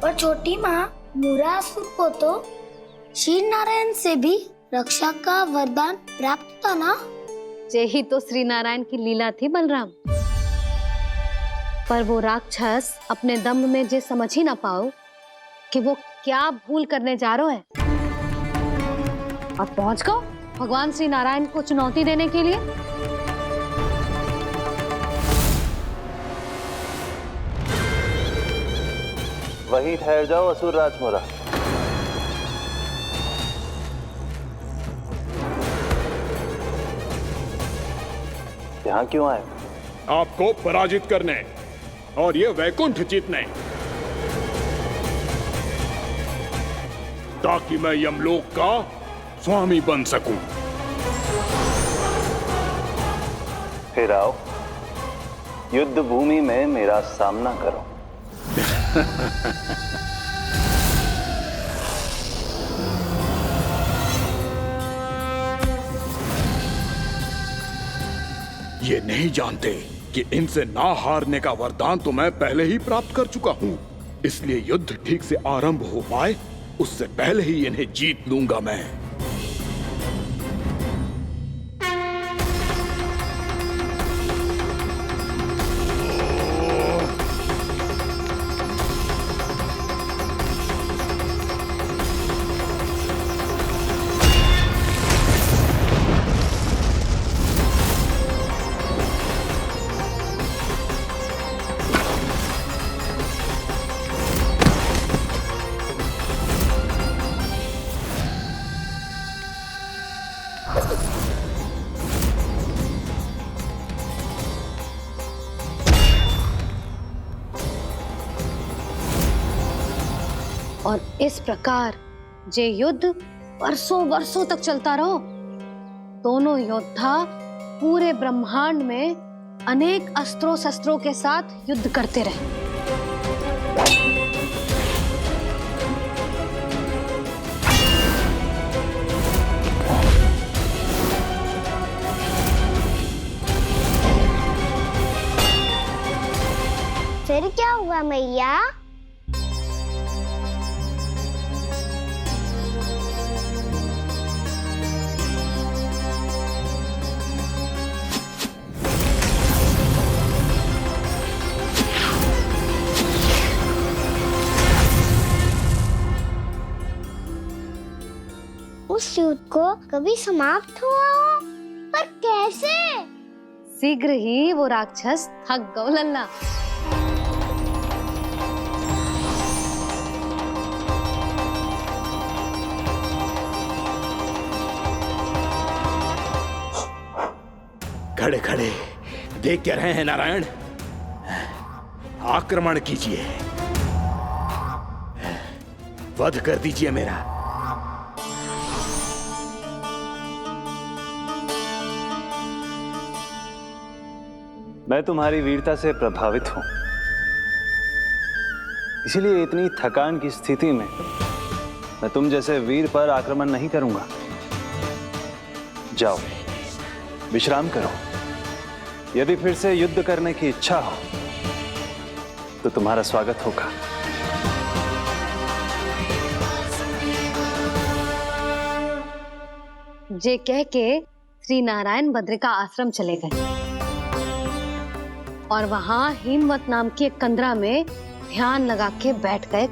Speaker 3: पर छोटी माँ, मुरासुर को तो श्री नारायण से भी रक्षा का वरदान प्राप्त था ना?
Speaker 4: यही तो श्री नारायण की लीला थी बलराम। पर वो राक्षस अपने दम में जे समझ ही ना पाओ कि वो क्या भूल करने जा रहा है। अब पहुंच गो भगवान श्री नारायण को चुनौती देने के लिए।
Speaker 22: वहीं ठहर जाओ असुर राज मुरा। यहाँ क्यों आए?
Speaker 5: आपको पराजित करने और ये वैकुंठ जीतने, ताकि मैं यमलोक का स्वामी बन सकूं।
Speaker 22: फिर आओ, युद्ध भूमि में मेरा सामना करो।
Speaker 5: ये नहीं जानते कि इनसे ना हारने का वरदान तो मैं पहले ही प्राप्त कर चुका हूं, इसलिए युद्ध ठीक से आरंभ हो पाए उससे पहले ही इन्हें जीत लूंगा मैं।
Speaker 4: और इस प्रकार जे युद्ध वर्षों वर्षों तक चलता रहो। दोनों योद्धा पूरे ब्रह्मांड में अनेक अस्त्रों शस्त्रों के साथ युद्ध करते रहे।
Speaker 3: फिर क्या हुआ मैया? उस युद्ध को कभी समाप्त हुआ हो, पर कैसे?
Speaker 4: शीघ्र ही वो राक्षस थक गौ लल्ला।
Speaker 5: खड़े खड़े देख क्या रहे हैं नारायण? आक्रमण कीजिए, वध कर दीजिए मेरा।
Speaker 22: मैं तुम्हारी वीरता से प्रभावित हूं, इसीलिए इतनी थकान की स्थिति में मैं तुम जैसे वीर पर आक्रमण नहीं करूंगा। जाओ विश्राम करो। यदि फिर से युद्ध करने की इच्छा हो तो तुम्हारा स्वागत होगा।
Speaker 4: जे कह के श्री नारायण बद्रिका आश्रम चले गए और वहां हिमवत नाम की एक कंदरा में ध्यान लगा के बैठ गए।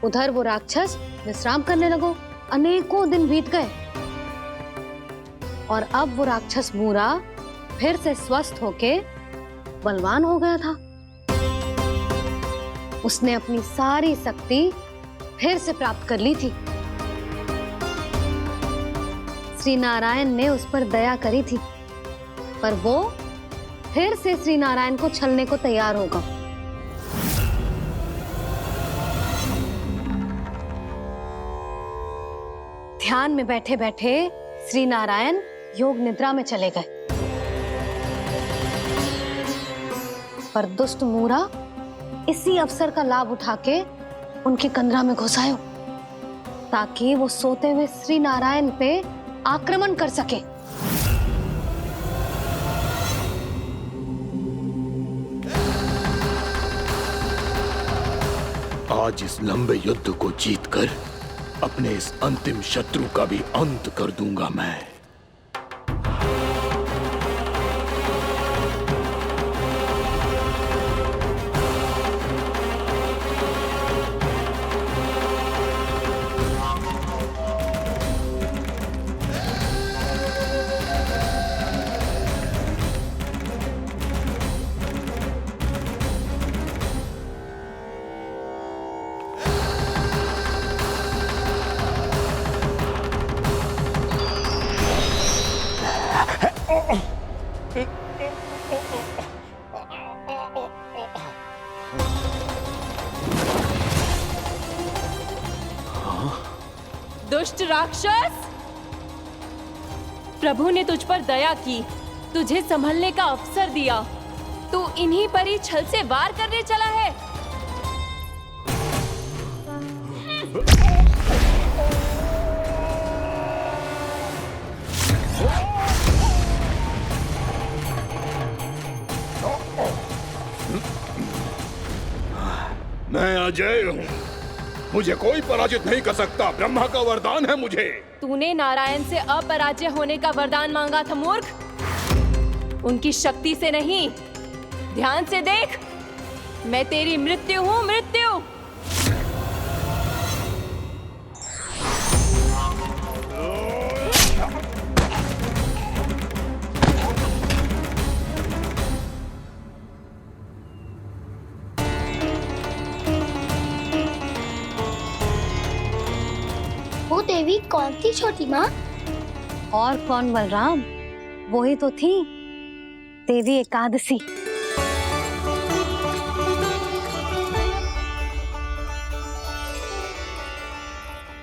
Speaker 4: उधर वो राक्षस विश्राम करने लगो। अनेकों दिन बीत गए और अब वो राक्षस मूरा फिर से स्वस्थ होके बलवान हो गया था। उसने अपनी सारी शक्ति फिर से प्राप्त कर ली थी। श्री नारायण ने उस पर दया करी थी, पर वो फिर से श्री नारायण को छलने को तैयार होगा। ध्यान में बैठे बैठे श्री नारायण योग निद्रा में चले गए, पर दुष्ट मूरा इसी अवसर का लाभ उठा के उनकी कंदरा में घुस आयो, ताकि वो सोते हुए श्री नारायण पे आक्रमण कर सके।
Speaker 5: आज इस लंबे युद्ध को जीतकर अपने इस अंतिम शत्रु का भी अंत कर दूंगा मैं।
Speaker 21: दुष्ट राक्षस, प्रभु ने तुझ पर दया की, तुझे संभलने का अवसर दिया। तू इन्हीं पर ही छल से वार करने चला है।
Speaker 5: मैं अजय हूँ, मुझे कोई पराजित नहीं कर सकता। ब्रह्मा का वरदान है मुझे।
Speaker 21: तूने नारायण से अपराजय होने का वरदान मांगा था मूर्ख, उनकी शक्ति से नहीं। ध्यान से देख, मैं तेरी मृत्यु हूँ, मृत्यु।
Speaker 3: वो देवी कौन थी छोटी माँ?
Speaker 4: और कौन बलराम, वो ही तो थी देवी एकादशी।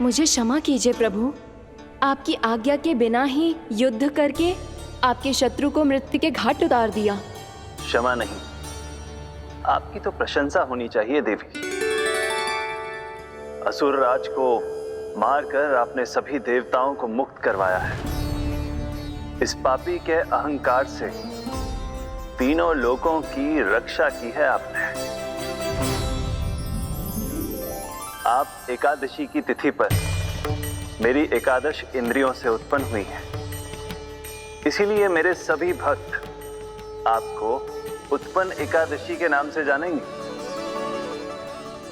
Speaker 21: मुझे क्षमा कीजिए प्रभु, आपकी आज्ञा के बिना ही युद्ध करके आपके शत्रु को मृत्यु के घाट उतार दिया।
Speaker 22: क्षमा नहीं, आपकी तो प्रशंसा होनी चाहिए देवी। असुर राज को मारकर आपने सभी देवताओं को मुक्त करवाया है। इस पापी के अहंकार से तीनों लोकों की रक्षा की है आपने। आप एकादशी की तिथि पर मेरी एकादश इंद्रियों से उत्पन्न हुई हैं। इसीलिए मेरे सभी भक्त आपको उत्पन्न एकादशी के नाम से जानेंगे।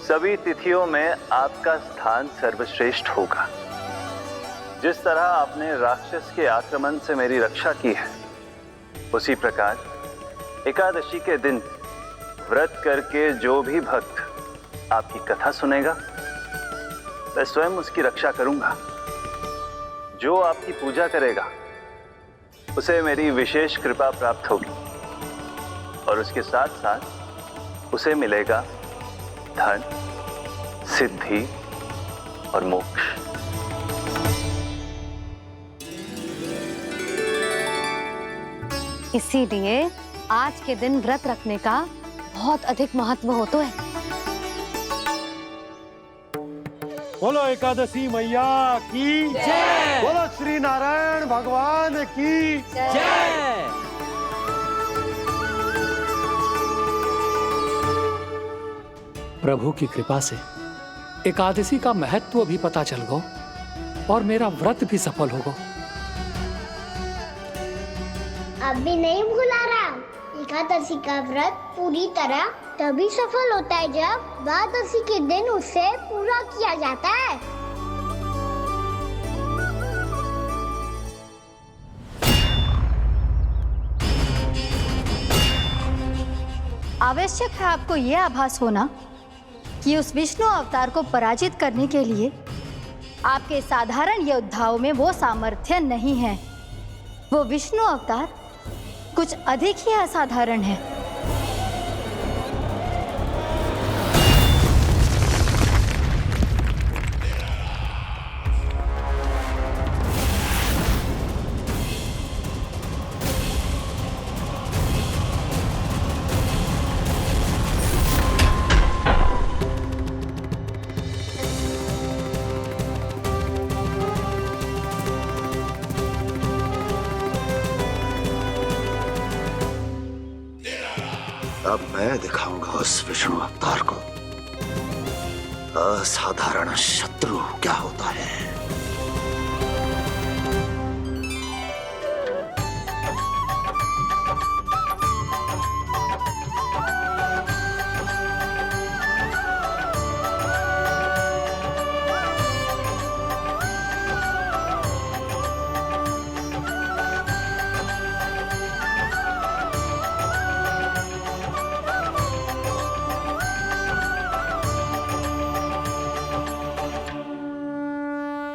Speaker 22: सभी तिथियों में आपका स्थान सर्वश्रेष्ठ होगा। जिस तरह आपने राक्षस के आक्रमण से मेरी रक्षा की है, उसी प्रकार एकादशी के दिन व्रत करके जो भी भक्त आपकी कथा सुनेगा, मैं स्वयं उसकी रक्षा करूंगा। जो आपकी पूजा करेगा उसे मेरी विशेष कृपा प्राप्त होगी और उसके साथ साथ उसे मिलेगा धन, सिद्धि और मोक्ष।
Speaker 4: इसीलिए आज के दिन व्रत रखने का बहुत अधिक महत्व होता है।
Speaker 2: बोलो एकादशी मैया की जय। बोलो श्री नारायण भगवान की जय।
Speaker 6: प्रभु की कृपा से एकादशी का महत्व भी पता चल गया और मेरा व्रत भी सफल हो गया।
Speaker 3: अब भी नहीं भूला राम, एकादशी का व्रत पूरी तरह तभी सफल होता है जब द्वादशी के दिन उसे पूरा किया जाता है।
Speaker 17: आवश्यक है आपको यह आभास होना कि उस विष्णु अवतार को पराजित करने के लिए आपके साधारण योद्धाओं में वो सामर्थ्य नहीं है। वो विष्णु अवतार कुछ अधिक ही असाधारण है।
Speaker 16: अब मैं दिखाऊंगा उस विष्णु अवतार को असाधारण शत्रु क्या होता है।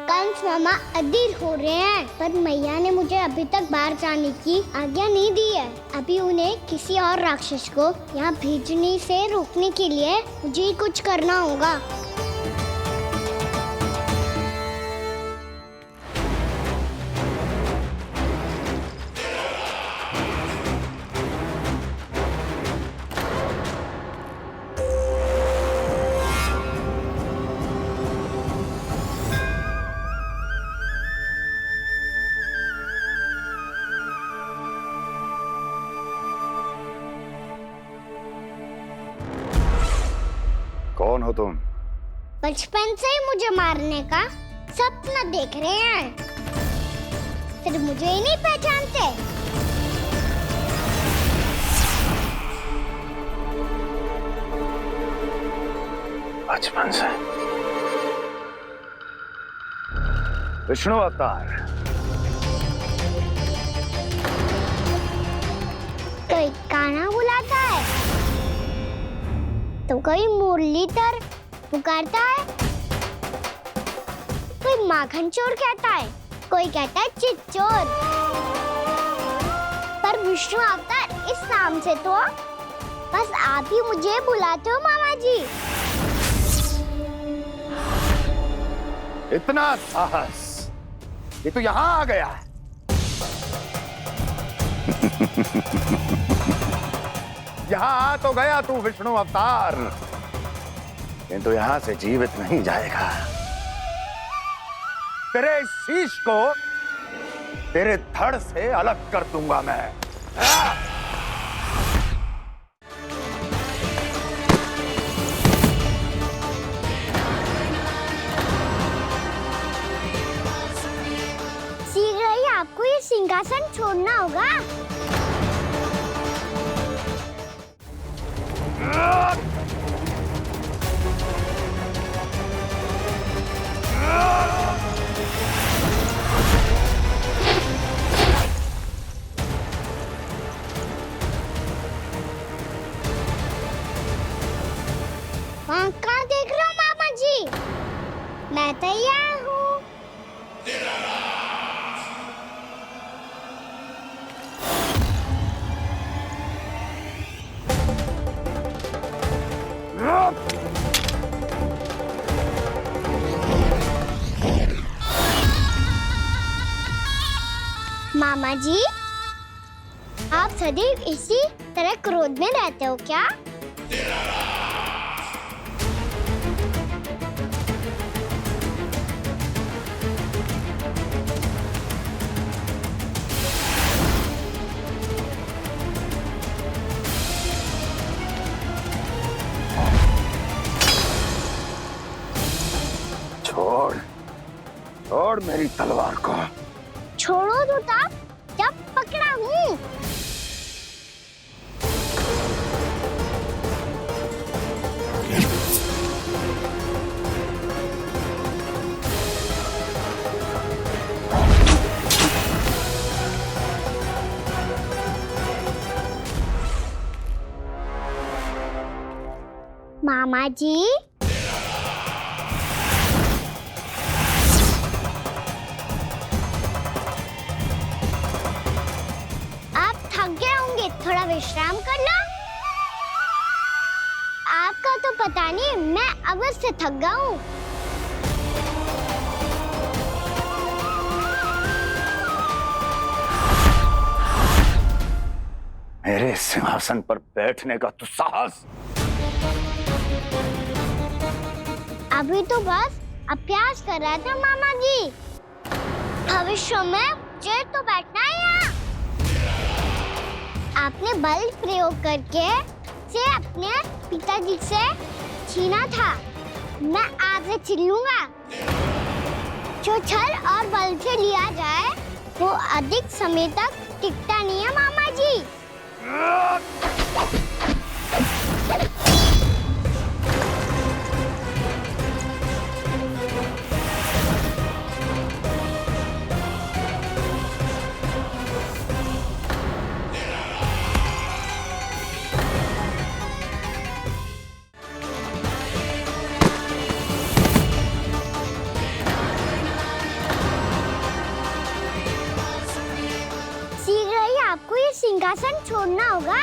Speaker 3: कंस मामा अधीर हो रहे हैं, पर मैया ने मुझे अभी तक बाहर जाने की आज्ञा नहीं दी है। अभी उन्हें किसी और राक्षस को यहाँ भेजने से रोकने के लिए मुझे ही कुछ करना होगा।
Speaker 16: कौन हो तुम?
Speaker 3: बचपन से ही मुझे मारने का सपना देख रहे हैं, फिर मुझे ही नहीं पहचानते।
Speaker 16: बचपन से विष्णु अवतार।
Speaker 3: कोई कान्हा बुलाता है तो कोई मुरलीधर पुकारता है, कोई माखन चोर कहता है, कोई कहता है चिच्चोर। पर विष्णु अवतार इस नाम से तो बस आप ही मुझे बुलाते हो मामा जी।
Speaker 16: इतना साहस, ये तो यहाँ आ गया है। यहाँ आ तो गया तू विष्णु अवतार, किंतु यहाँ से जीवित नहीं जाएगा। तेरे इस शीश को तेरे धड़ से अलग कर दूंगा मैं।
Speaker 3: शीघ्र ही आपको ये सिंहासन छोड़ना होगा। वहाँ कहाँ देख रहे हो मामा जी? मैं तैयार हूँ। मामा जी, आप सदैव इसी तरह क्रोध में रहते हो क्या?
Speaker 16: छोड़, छोड़ मेरी तलवार को।
Speaker 3: छोड़ो तो तब जब पकड़ा हूँ। मामा जी, थोड़ा विश्राम कर लो। आपका तो पता नहीं, मैं अवश्य थक गया हूँ।
Speaker 16: मेरे सिंहासन पर बैठने का तू साहस?
Speaker 3: अभी तो बस अभ्यास कर रहा था मामा जी। भविष्य में मुझे तो बैठना है यहाँ। आपने बल प्रयोग करके से अपने पिताजी से छीना था, मैं आज से छिलूंगा। जो छल और बल से लिया जाए वो अधिक समय तक टिकता नहीं है मामा जी। शीघ्र ही आपको ये सिंहासन छोड़ना होगा।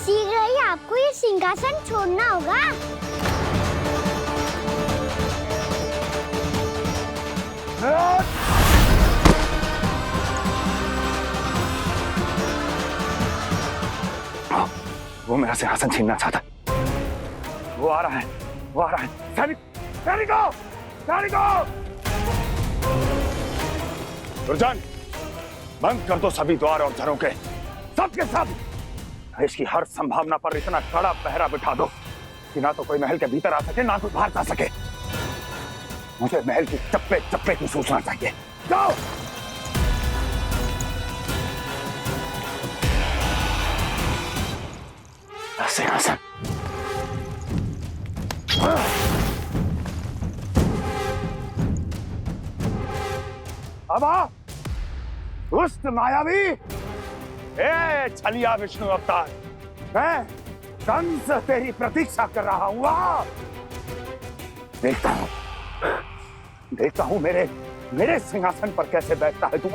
Speaker 3: शीघ्र ही आपको ये सिंहासन छोड़ना होगा।
Speaker 16: वो मेरा सिंहासन छीनना चाहता है। वो आ रहा है, वो आ रहा है। सैनिक, सैनिकों, सैनिकों! दुर्जन, बंद कर दो सभी द्वार और झरोखे, सबके सब। इसकी हर संभावना पर इतना कड़ा पहरा बिठा दो कि ना तो कोई महल के भीतर आ सके, ना कोई बाहर जा सके। मुझे महल की चप्पे चप्पे की सूचना चाहिए। जाओ। सिंहासन। अब आ, दुष्ट मायावी, ए छलिया विष्णु अवतार, मैं कंस तेरी प्रतीक्षा कर रहा हूँ। देखता हूँ मेरे सिंहासन पर कैसे बैठता है तू।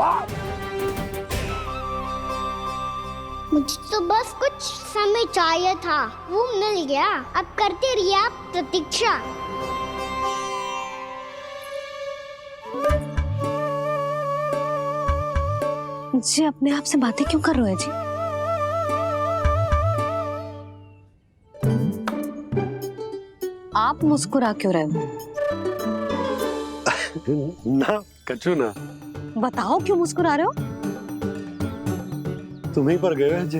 Speaker 3: मुझे तो बस कुछ समय चाहिए था, वो मिल गया। अब करते रहिए आप प्रतीक्षा।
Speaker 4: जी अपने आप से बातें क्यों कर रहे हो जी? आप मुस्कुरा क्यों रहे हो?
Speaker 2: ना कचू ना।
Speaker 4: बताओ क्यों मुस्कुरा रहे हो?
Speaker 2: तुम्हीं पर गए हैं जी।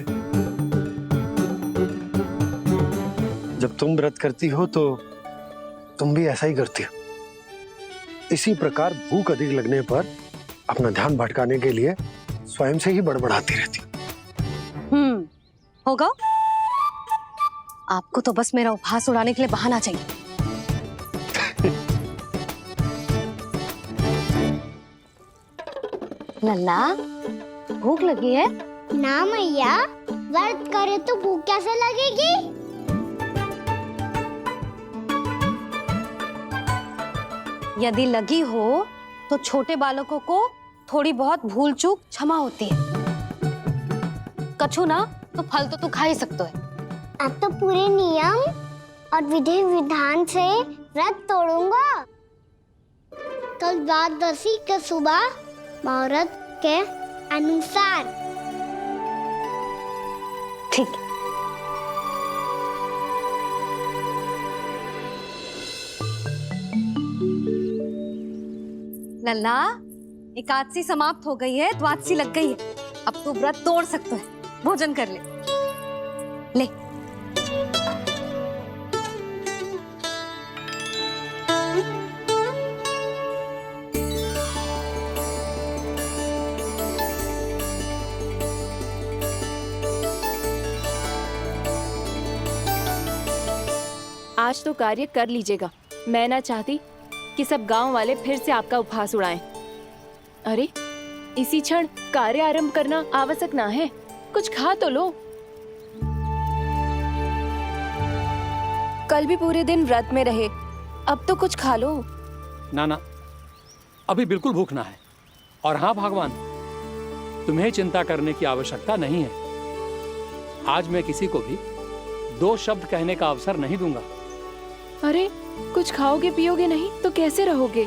Speaker 2: जब तुम व्रत करती हो तो तुम भी ऐसा ही करती हो। इसी प्रकार भूख अधिक लगने पर अपना ध्यान भटकाने के लिए स्वयं से ही बड़बड़ाती रहती।
Speaker 4: होगा। आपको तो बस मेरा उपहास उड़ाने के लिए बहाना चाहिए। लल्ला, भूख लगी है?
Speaker 3: ना मैया, व्रत करे तो भूख कैसे लगेगी?
Speaker 4: यदि लगी हो तो छोटे बालकों को थोड़ी बहुत भूल चूक क्षमा होती है। कछु ना तो फल तो तू खा ही सकते है।
Speaker 3: अब तो पूरे नियम और विधि विधान से व्रत तोड़ूंगा। कल द्वादशी के सुबह मुहूर्त के अनुसार।
Speaker 4: ठीक। लल्ला, एकादशी समाप्त हो गई है, द्वादशी लग गई है। अब तू व्रत तोड़ सकते है। भोजन कर ले। ले।
Speaker 21: आज तो कार्य कर लीजिएगा। मैं ना चाहती कि सब गांव वाले फिर से आपका उपहास उड़ाएं। अरे, इसी क्षण कार्य आरंभ करना आवश्यक ना है। कुछ खा तो लो। कल भी पूरे दिन व्रत में रहे, अब तो कुछ खा लो।
Speaker 6: ना, अभी बिल्कुल भूख ना है। और हाँ भगवान, तुम्हें चिंता करने की आवश्यकता नहीं है। आज मैं किसी को भी 2 शब्द कहने का अवसर नहीं दूंगा।
Speaker 21: अरे कुछ खाओगे पियोगे नहीं तो कैसे रहोगे?